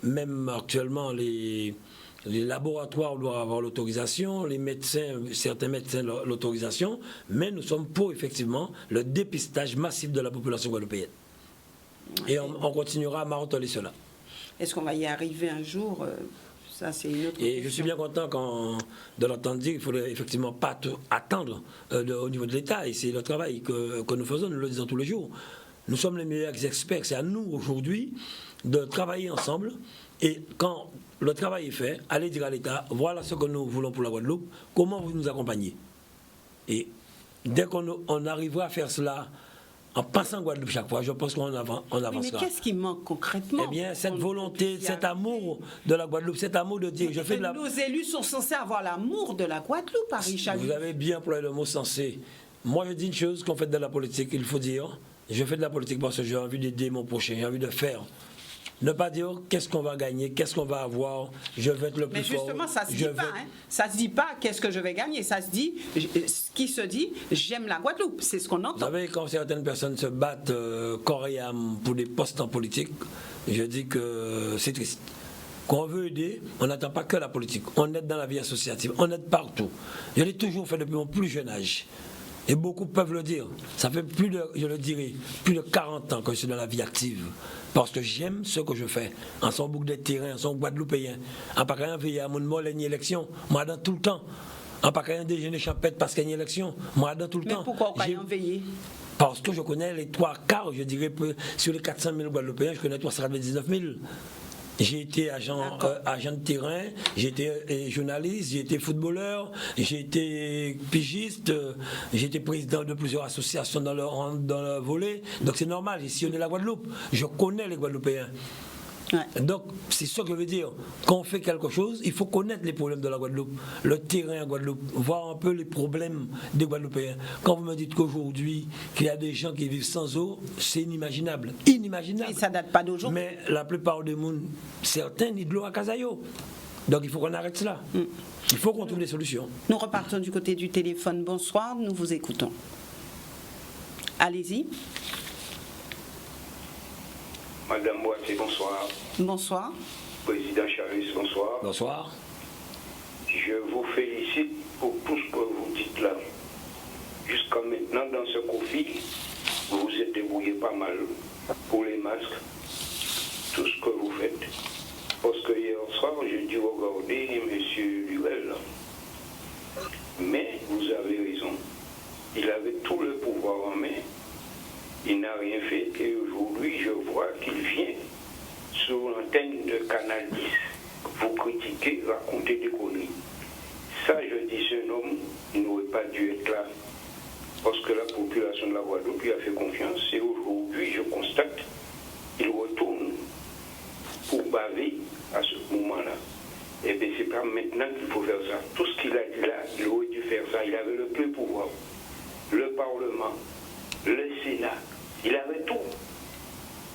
Même actuellement, les laboratoires doivent avoir l'autorisation, les médecins, certains médecins l'autorisation, mais nous sommes pour effectivement le dépistage massif de la population guadeloupéenne. Et on continuera à marteler cela. Est-ce qu'on va y arriver un jour? Ça, c'est une autre question. Je suis bien content de l'entendre dire qu'il ne faudrait effectivement pas attendre au niveau de l'État. Et c'est le travail que nous faisons, nous le disons tous les jours. Nous sommes les meilleurs experts. C'est à nous aujourd'hui de travailler ensemble. Et quand le travail est fait, allez dire à l'État, voilà ce que nous voulons pour la Guadeloupe, comment vous nous accompagnez. Et dès qu'on arrivera à faire cela, en passant Guadeloupe chaque fois, je pense qu'on avancera. Oui, mais qu'est-ce qui manque concrètement? Eh bien, cette volonté, cet amour de la Guadeloupe, cet amour de dire, Nos élus sont censés avoir l'amour de la Guadeloupe, Harry Chalus. Vous avez bien employé le mot censé. Moi, je dis une chose, qu'on fait de la politique, il faut dire, je fais de la politique parce que j'ai envie d'aider mon prochain, j'ai envie de faire. Ne pas dire qu'est-ce qu'on va gagner, qu'est-ce qu'on va avoir, je vais être le plus fort. Mais justement, ça ne se dit pas. Ça ne se dit pas qu'est-ce que je vais gagner. Ça se dit, ce qui se dit, j'aime la Guadeloupe. C'est ce qu'on entend. Vous savez, quand certaines personnes se battent corps et âme pour des postes en politique, je dis que c'est triste. Quand on veut aider, on n'attend pas que la politique. On aide dans la vie associative, on aide partout. Je l'ai toujours fait depuis mon plus jeune âge. Et beaucoup peuvent le dire. Ça fait plus de 40 ans que je suis dans la vie active. Parce que j'aime ce que je fais. En son bouc de terrain, en son guadeloupéen. En pas qu'un veille à mon mot, une élection. Moi, dans tout le temps. En pas qu'un déjeuner champêtre parce qu'il y a une élection. Moi, dans tout le temps. Mais pourquoi on en veiller? Parce que je connais les 3/4, je dirais, sur les 400 000 Guadeloupéens, je connais 319 000. J'ai été agent de terrain, j'ai été journaliste, j'ai été footballeur, j'ai été pigiste, j'ai été président de plusieurs associations dans le volet. Donc c'est normal, ici on est la Guadeloupe, je connais les Guadeloupéens. Ouais. Donc c'est ça que je veux dire. Quand on fait quelque chose, il faut connaître les problèmes de la Guadeloupe, le terrain en Guadeloupe, voir un peu les problèmes des Guadeloupéens. Quand vous me dites qu'aujourd'hui, qu'il y a des gens qui vivent sans eau, c'est inimaginable. Inimaginable. Et ça date pas d'aujourd'hui. Mais la plupart des monde, certains nient de l'eau à Casayo. Donc il faut qu'on arrête cela. Il faut qu'on trouve des solutions. Nous repartons du côté du téléphone. Bonsoir, nous vous écoutons. Allez-y. Madame Boitier, bonsoir. Bonsoir. Président Chalus, bonsoir. Bonsoir. Je vous félicite pour tout ce que vous dites là. Jusqu'à maintenant, dans ce conflit, vous vous êtes débrouillé. débrouillez pas mal pour les masques, tout ce que vous faites. Parce que hier soir, j'ai dû regarder M. Lurel. Mais vous avez raison. Il avait tout le pouvoir en main. Il n'a rien fait. Et aujourd'hui, je vois qu'il vient sur l'antenne de Canal 10 vous critiquer, raconter des conneries. Ça, je dis, ce homme, il n'aurait pas dû être là. Parce que la population de la Guadeloupe lui a fait confiance. Et aujourd'hui, je constate, il retourne pour baver à ce moment-là. Et bien, c'est pas maintenant qu'il faut faire ça. Tout ce qu'il a dit là, il aurait dû faire ça. Il avait le plein pouvoir. Le Parlement, le Sénat, il avait tout.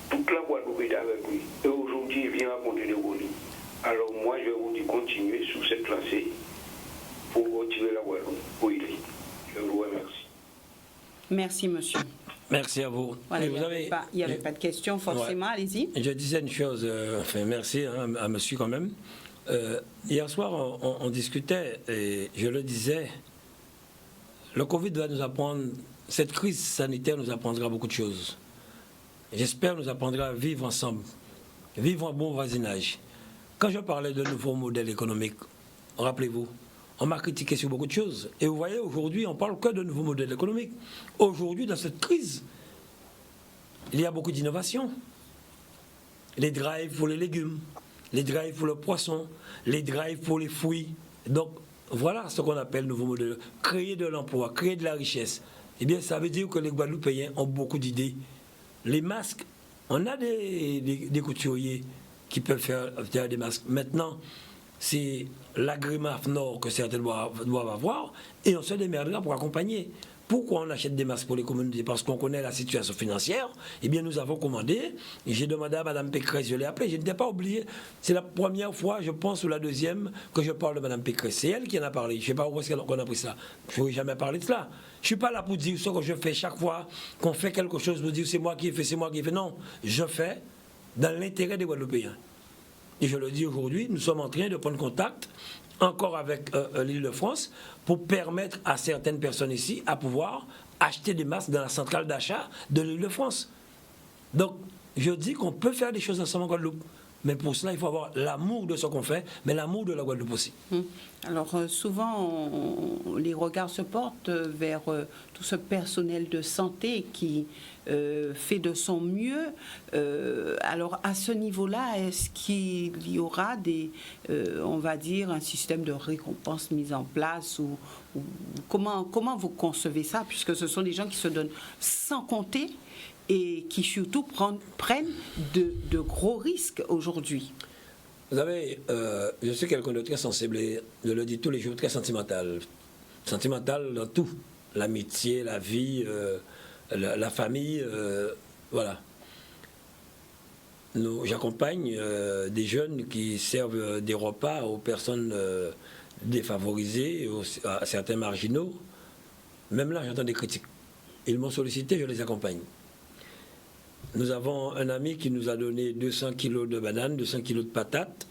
Toute la Guadeloupe était avec lui. Et aujourd'hui, il vient raconter des conneries. Alors moi, je vous dis, continuez sous cette lancée pour retirer la Guadeloupe. Oui, je vous remercie. Merci, monsieur. Merci à vous. Voilà, Et il n'y avait pas de questions, forcément. Ouais. Allez-y. Je disais une chose, merci à monsieur quand même. Hier soir, on discutait et je le disais, le Covid va nous apprendre, cette crise sanitaire nous apprendra beaucoup de choses. J'espère nous apprendra à vivre ensemble, vivre en bon voisinage. Quand je parlais de nouveaux modèles économiques, rappelez-vous, on m'a critiqué sur beaucoup de choses. Et vous voyez, aujourd'hui, on ne parle que de nouveaux modèles économiques. Aujourd'hui, dans cette crise, il y a beaucoup d'innovations. Les drives pour les légumes, les drives pour le poisson, les drives pour les fruits. Donc, voilà ce qu'on appelle nouveau modèle. Créer de l'emploi, créer de la richesse. Eh bien, ça veut dire que les Guadeloupéens ont beaucoup d'idées. Les masques, on a des couturiers qui peuvent faire des masques. Maintenant, c'est l'agrément Nord que certains doivent avoir et on se démerdera pour accompagner. Pourquoi on achète des masques pour les communautés? Parce qu'on connaît la situation financière. Eh bien, nous avons commandé. J'ai demandé à Mme Pécresse, je l'ai appelée. Je n'étais pas oublié. C'est la première fois, je pense, ou la deuxième, que je parle de Mme Pécresse. C'est elle qui en a parlé. Je ne sais pas où est-ce qu'on a pris ça. Je n'aurais jamais parlé de cela. Je ne suis pas là pour dire ce que je fais chaque fois qu'on fait quelque chose, pour dire c'est moi qui ai fait, c'est moi qui ai fait. Non, je fais dans l'intérêt des Guadeloupéens. Et je le dis aujourd'hui, nous sommes en train de prendre contact encore avec l'Île-de-France pour permettre à certaines personnes ici à pouvoir acheter des masques dans la centrale d'achat de l'Île-de-France. Donc, je dis qu'on peut faire des choses ensemble en Guadeloupe. Mais pour cela, il faut avoir l'amour de ce qu'on fait, mais l'amour de la Guadeloupe aussi. Alors, souvent, les regards se portent vers tout ce personnel de santé qui fait de son mieux. Alors, à ce niveau-là, est-ce qu'il y aura on va dire, un système de récompense mis en place ou comment vous concevez ça, puisque ce sont des gens qui se donnent sans compter et qui surtout prennent de gros risques aujourd'hui? Vous savez, je suis quelqu'un de très sensible et je le dis tous les jours, très sentimental. Sentimental dans tout. L'amitié, la vie, la famille, voilà. J'accompagne des jeunes qui servent des repas aux personnes défavorisées, à certains marginaux. Même là, j'entends des critiques. Ils m'ont sollicité, je les accompagne. Nous avons un ami qui nous a donné 200 kilos de bananes, 200 kilos de patates.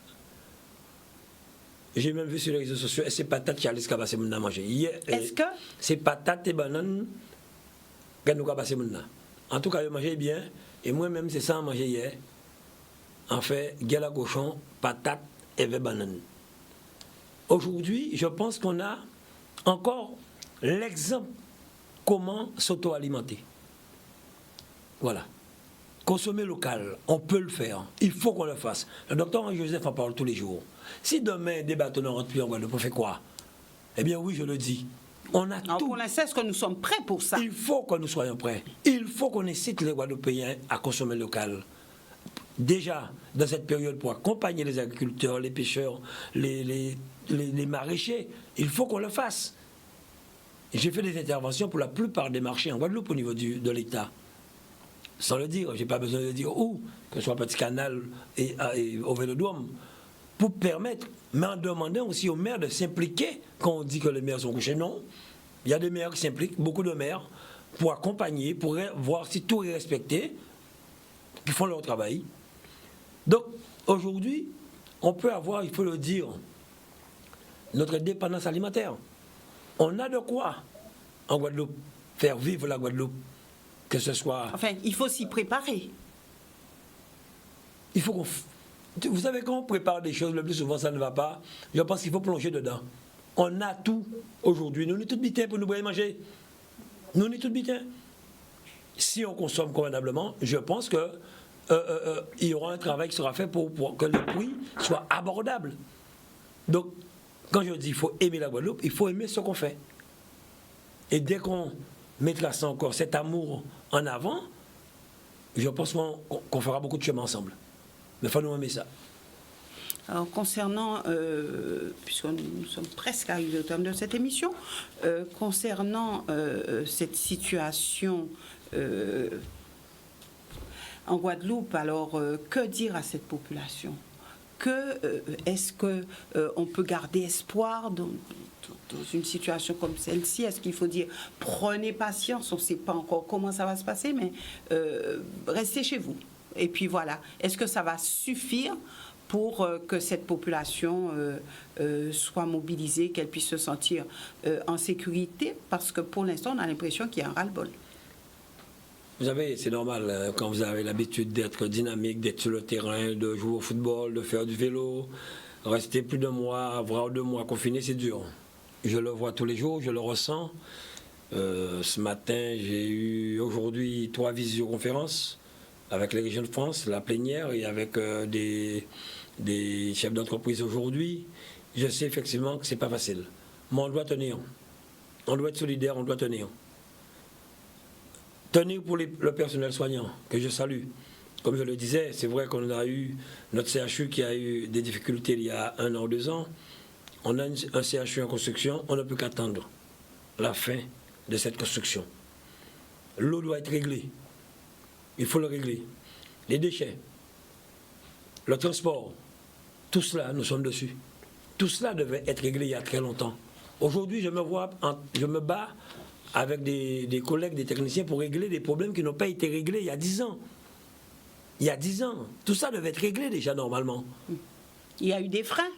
J'ai même vu sur les réseaux sociaux, et ces patates, Charles Kabasé Mouna manger. Est-ce que ces patates et bananes, qu'elle nous Kabasé Mouna. En tout cas, ils mangeaient bien, et moi-même, c'est ça à manger hier. En fait, gala cochon, patates et bananes. Aujourd'hui, je pense qu'on a encore l'exemple comment s'auto-alimenter. Voilà. Consommer local, on peut le faire. Il faut qu'on le fasse. Le docteur Henri-Joseph en parle tous les jours. Si demain, des bateaux ne rentrent plus en Guadeloupe, on fait quoi? Eh bien oui, je le dis. On a alors tout. Pour l'instant, est-ce que nous sommes prêts pour ça? Il faut que nous soyons prêts. Il faut qu'on incite les Guadeloupéens à consommer local. Déjà, dans cette période, pour accompagner les agriculteurs, les pêcheurs, les maraîchers, il faut qu'on le fasse. J'ai fait des interventions pour la plupart des marchés en Guadeloupe au niveau de l'État. Sans le dire, je n'ai pas besoin de dire où, que ce soit Petit Canal et au Vélodrome, pour permettre, mais en demandant aussi aux maires de s'impliquer quand on dit que les maires sont couchés. Non, il y a des maires qui s'impliquent, beaucoup de maires, pour accompagner, pour voir si tout est respecté, qui font leur travail. Donc, aujourd'hui, on peut avoir, il faut le dire, notre dépendance alimentaire. On a de quoi, en Guadeloupe, faire vivre la Guadeloupe. que ce soit... Enfin, il faut s'y préparer. Il faut qu'on... Vous savez, quand on prépare des choses, le plus souvent, ça ne va pas. Je pense qu'il faut plonger dedans. On a tout aujourd'hui. Nous, on est tous bitins pour nous boire et manger. Nous, on est tous bitins. Si on consomme convenablement, je pense que il y aura un travail qui sera fait pour que le prix soit abordable. Donc, quand je dis qu'il faut aimer la Guadeloupe, il faut aimer ce qu'on fait. Et dès qu'on mettra ça encore, cet amour en avant, je pense qu'on fera beaucoup de chemin ensemble. Mais il faut nous aimer ça. Alors, concernant, puisque nous sommes presque arrivés au terme de cette émission, concernant cette situation en Guadeloupe, alors que dire à cette population? Est-ce qu'on peut garder espoir dans une situation comme celle-ci? Est-ce qu'il faut dire prenez patience, on ne sait pas encore comment ça va se passer, mais restez chez vous. Et puis voilà, est-ce que ça va suffire pour que cette population soit mobilisée, qu'elle puisse se sentir en sécurité? Parce que pour l'instant, on a l'impression qu'il y a un ras-le-bol. Vous savez, c'est normal, quand vous avez l'habitude d'être dynamique, d'être sur le terrain, de jouer au football, de faire du vélo, rester plus d'un mois, voire 2 mois confiné, c'est dur. Je le vois tous les jours, je le ressens. Ce matin, j'ai eu aujourd'hui 3 visioconférences avec les régions de France, la plénière, et avec des chefs d'entreprise aujourd'hui. Je sais effectivement que ce n'est pas facile. Mais on doit tenir. On doit être solidaire, on doit tenir. Tenir pour le personnel soignant, que je salue. Comme je le disais, c'est vrai qu'on a eu notre CHU qui a eu des difficultés il y a 1 an ou 2 ans. On a un CHU en construction, on ne peut qu'attendre la fin de cette construction. L'eau doit être réglée. Il faut le régler. Les déchets, le transport, tout cela, nous sommes dessus. Tout cela devait être réglé il y a très longtemps. Aujourd'hui, je me bats avec des collègues, des techniciens pour régler des problèmes qui n'ont pas été réglés il y a 10 ans. Il y a 10 ans. Tout ça devait être réglé déjà normalement. Il y a eu des freins.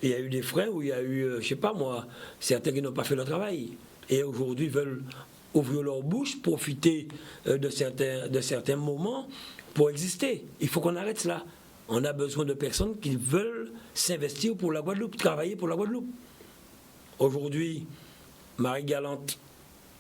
Il y a eu des freins où il y a eu, je ne sais pas moi, certains qui n'ont pas fait le travail. Et aujourd'hui veulent ouvrir leur bouche, profiter de certains moments pour exister. Il faut qu'on arrête cela. On a besoin de personnes qui veulent s'investir pour la Guadeloupe, travailler pour la Guadeloupe. Aujourd'hui, Marie-Galante,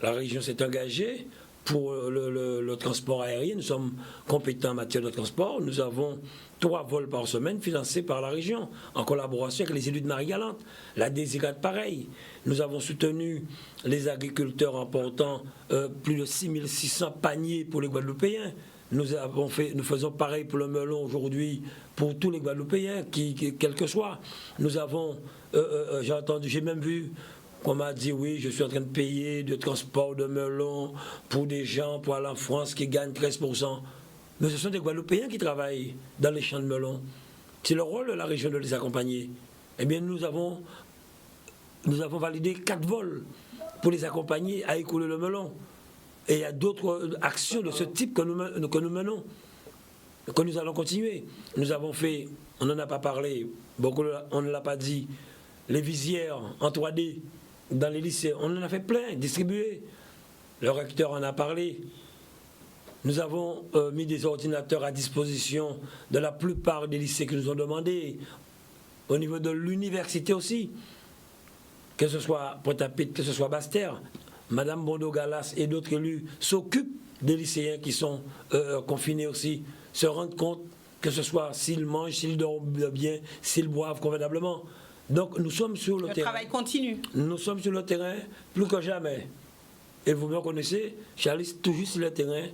la région s'est engagée pour le transport aérien. Nous sommes compétents en matière de transport. Nous avons 3 vols par semaine financés par la région, en collaboration avec les élus de Marie-Galante. La Désirade, pareil. Nous avons soutenu les agriculteurs en portant plus de 6600 paniers pour les Guadeloupéens. Nous faisons pareil pour le melon aujourd'hui, pour tous les Guadeloupéens, quel que soit. Nous avons, j'ai même vu qu'on m'a dit oui, je suis en train de payer de transport de melon pour des gens, pour aller en France, qui gagnent 13%. Mais ce sont des Guadeloupéens qui travaillent dans les champs de melon. C'est le rôle de la région de les accompagner. Eh bien, nous avons validé 4 vols pour les accompagner à écouler le melon. Et il y a d'autres actions de ce type que nous menons, que nous allons continuer. Nous avons fait, on n'en a pas parlé, beaucoup on ne l'a pas dit, les visières en 3D dans les lycées, on en a fait plein, distribués. Le recteur en a parlé. Nous avons mis des ordinateurs à disposition de la plupart des lycées qui nous ont demandé, au niveau de l'université aussi, que ce soit Pointe-à-Pitre, que ce soit Basse-Terre. Madame Bondo-Galas et d'autres élus s'occupent des lycéens qui sont confinés aussi, se rendent compte que ce soit s'ils mangent, s'ils dorment bien, s'ils boivent convenablement. Donc nous sommes sur le terrain. Le travail continue. Nous sommes sur le terrain plus que jamais. Et vous me connaissez, Charlie, toujours sur le terrain,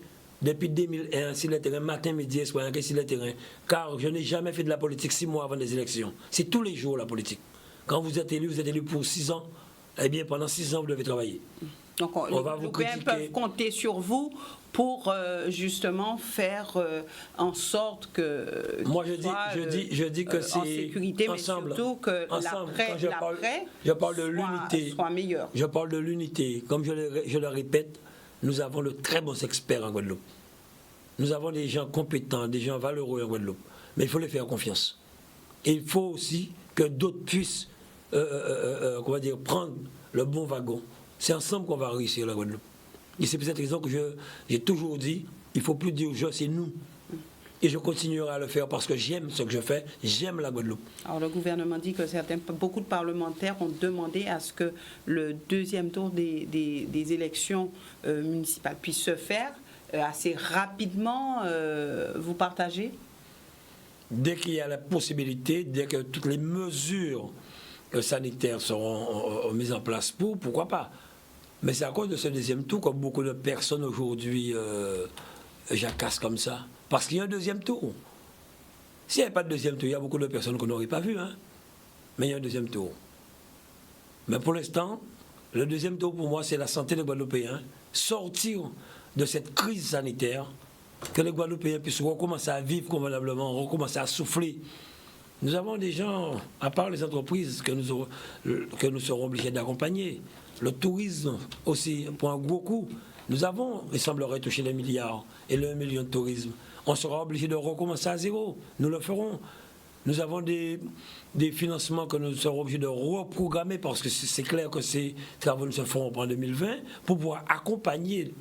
depuis 2001, sur le terrain, matin, midi et soir, sur le terrain. Car je n'ai jamais fait de la politique 6 mois avant les élections. C'est tous les jours la politique. Quand vous êtes élu pour 6 ans. Eh bien, pendant 6 ans, vous devez travailler. Donc, les Guadeloupéens peuvent compter sur vous pour justement faire en sorte que moi je dis que c'est en sécurité, ensemble, mais surtout que l'après soit meilleur. Je parle de l'unité. Comme je le répète, nous avons de très bons experts en Guadeloupe. Nous avons des gens compétents, des gens valeureux en Guadeloupe. Mais il faut les faire confiance. Et il faut aussi que d'autres puissent prendre le bon wagon. C'est ensemble qu'on va réussir la Guadeloupe. Et c'est pour cette raison que j'ai toujours dit, il ne faut plus dire je, c'est nous. Et je continuerai à le faire parce que j'aime ce que je fais, j'aime la Guadeloupe. Alors le gouvernement dit que beaucoup de parlementaires ont demandé à ce que le deuxième tour des élections municipales puisse se faire assez rapidement. Vous partagez? Dès qu'il y a la possibilité, dès que toutes les mesures sanitaires seront mises en place pourquoi pas. Mais c'est à cause de ce deuxième tour que beaucoup de personnes aujourd'hui jacassent comme ça. Parce qu'il y a un deuxième tour. S'il n'y avait pas de deuxième tour, il y a beaucoup de personnes qu'on n'aurait pas vues. Hein? Mais il y a un deuxième tour. Mais pour l'instant, le deuxième tour pour moi, c'est la santé des Guadeloupéens. Sortir de cette crise sanitaire, que les Guadeloupéens puissent recommencer à vivre convenablement, recommencer à souffler. Nous avons des gens, à part les entreprises, que nous serons obligés d'accompagner. Le tourisme aussi, pour un gros coup. Nous avons, il semblerait, touché les milliards et le 1 million de tourisme. On sera obligé de recommencer à zéro. Nous le ferons. Nous avons des financements que nous serons obligés de reprogrammer parce que c'est clair que ces travaux ne se feront pas en 2020 pour pouvoir accompagner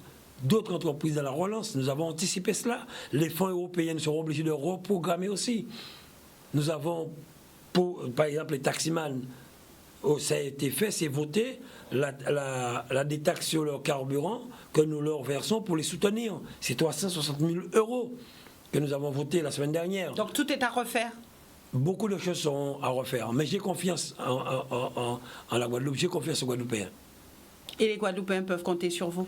d'autres entreprises dans la relance. Nous avons anticipé cela. Les fonds européens seront obligés de reprogrammer aussi. Nous avons, par exemple, les taximans. Ça a été fait, c'est voté, la détaxe sur leur carburant que nous leur versons pour les soutenir. C'est 360 000 € que nous avons voté la semaine dernière. Donc tout est à refaire? Beaucoup de choses seront à refaire. Mais j'ai confiance en la Guadeloupe, j'ai confiance aux Guadeloupéens. Et les Guadeloupéens peuvent compter sur vous?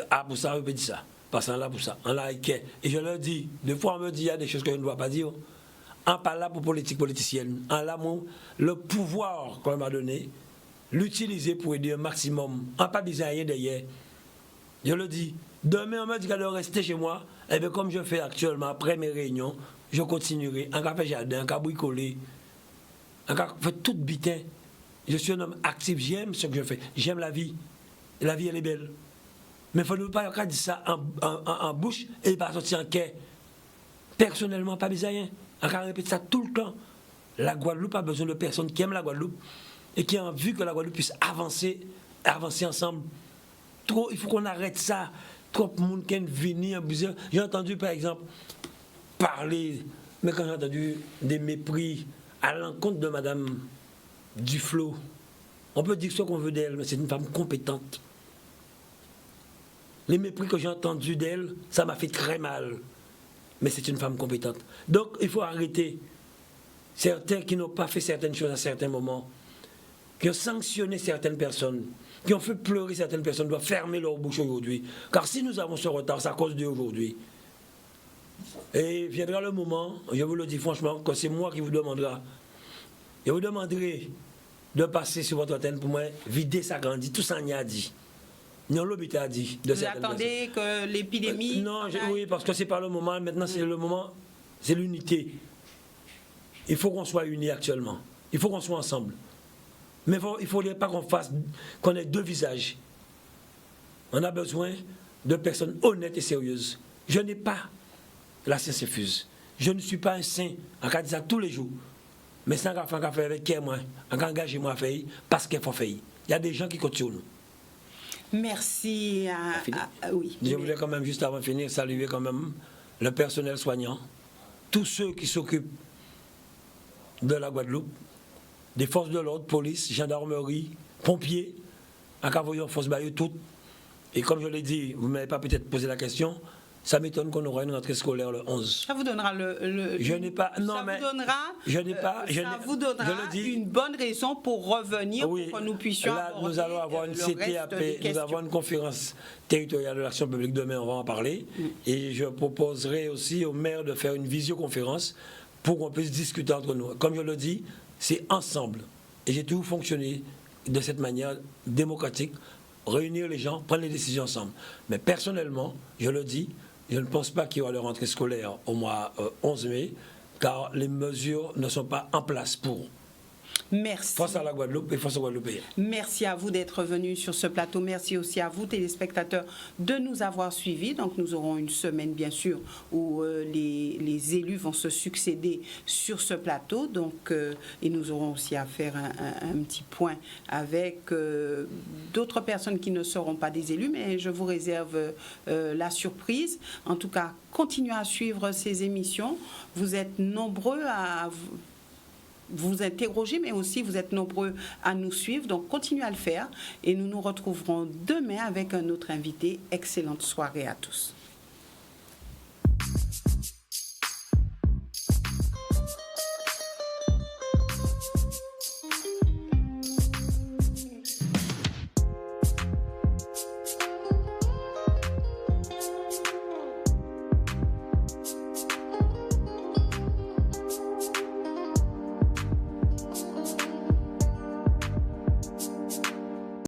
Ah, pour ça, je peux dire ça. Parce qu'on là pour ça. On l'a équé. Et je leur dis, des fois on me dit, il y a des choses que je ne dois pas dire. On pas là pour politique politicienne. On là pour le pouvoir qu'on m'a donné, l'utiliser pour aider un maximum. On pas besoin de rien derrière. Je le dis. Demain, on me dit qu'elle doit rester chez moi. Et bien, comme je fais actuellement, après mes réunions, je continuerai. En café jardin, en café bricoler, en café fait tout bitin. Je suis un homme actif, j'aime ce que je fais. J'aime la vie. Et la vie, elle est belle. Mais il ne faut pas dire ça en bouche et pas sortir en quai. Personnellement, pas besoin de rien. On va répéter ça tout le temps. La Guadeloupe a besoin de personnes qui aiment la Guadeloupe et qui ont envie que la Guadeloupe puisse avancer ensemble. Il faut qu'on arrête ça. Trop de monde qui vient en bizarre. J'ai entendu, par exemple, parler, mais quand j'ai entendu des mépris à l'encontre de Madame Duflo, on peut dire ce qu'on veut d'elle, mais c'est une femme compétente. Les mépris que j'ai entendus d'elle, ça m'a fait très mal. Mais c'est une femme compétente. Donc, il faut arrêter. Certains qui n'ont pas fait certaines choses à certains moments, qui ont sanctionné certaines personnes, qui ont fait pleurer certaines personnes, doivent fermer leur bouche aujourd'hui. Car si nous avons ce retard, c'est à cause d'aujourd'hui. Et viendra le moment, je vous le dis franchement, que c'est moi qui vous demandera. Je vous demanderai de passer sur votre antenne pour moi, vider sa grandie, tout ça, on y a dit. Non, l'hôpital a dit. Vous attendez que l'épidémie... non, oui, parce que c'est pas le moment. Maintenant, c'est le moment, c'est l'unité. Il faut qu'on soit unis actuellement. Il faut qu'on soit ensemble. Mais il ne faudrait pas qu'on ait deux visages. On a besoin de personnes honnêtes et sérieuses. Je n'ai pas la saint-suffuse. Je ne suis pas un saint. On va dire ça tous les jours. Mais sans faire avec qui moi, on va engager moi à faire parce qu'il faut faire. Il y a des gens qui continuent. Merci oui. Je voulais quand même, juste avant de finir, saluer quand même le personnel soignant, tous ceux qui s'occupent de la Guadeloupe, des forces de l'ordre, police, gendarmerie, pompiers, en cavoyant force Bayeux, toutes. Et comme je l'ai dit, vous ne m'avez pas peut-être posé la question, ça m'étonne qu'on aura une rentrée scolaire le 11. Ça vous donnera Je n'ai pas... Non, ça mais... vous donnera, je n'ai pas... ça vous donnera une bonne raison pour revenir, oui, pour que nous puissions là, nous allons avoir une CTAP, nous avons une conférence territoriale de l'action publique demain, on va en parler. Et je proposerai aussi au maire de faire une visioconférence pour qu'on puisse discuter entre nous. Comme je le dis, c'est ensemble. Et j'ai toujours fonctionné de cette manière démocratique, réunir les gens, prendre les décisions ensemble. Mais personnellement, je le dis, je ne pense pas qu'il y aura de rentrée scolaire au mois 11 mai, car les mesures ne sont pas en place pour. Merci. Face à la Guadeloupe et face aux Guadeloupéens. Merci à vous d'être venus sur ce plateau. Merci aussi à vous, téléspectateurs, de nous avoir suivis. Donc, nous aurons une semaine, bien sûr, où les élus vont se succéder sur ce plateau. Donc, et nous aurons aussi à faire un petit point avec d'autres personnes qui ne seront pas des élus, mais je vous réserve la surprise. En tout cas, continuez à suivre ces émissions. Vous êtes nombreux à vous interroger, mais aussi vous êtes nombreux à nous suivre. Donc, continuez à le faire et nous nous retrouverons demain avec un autre invité. Excellente soirée à tous.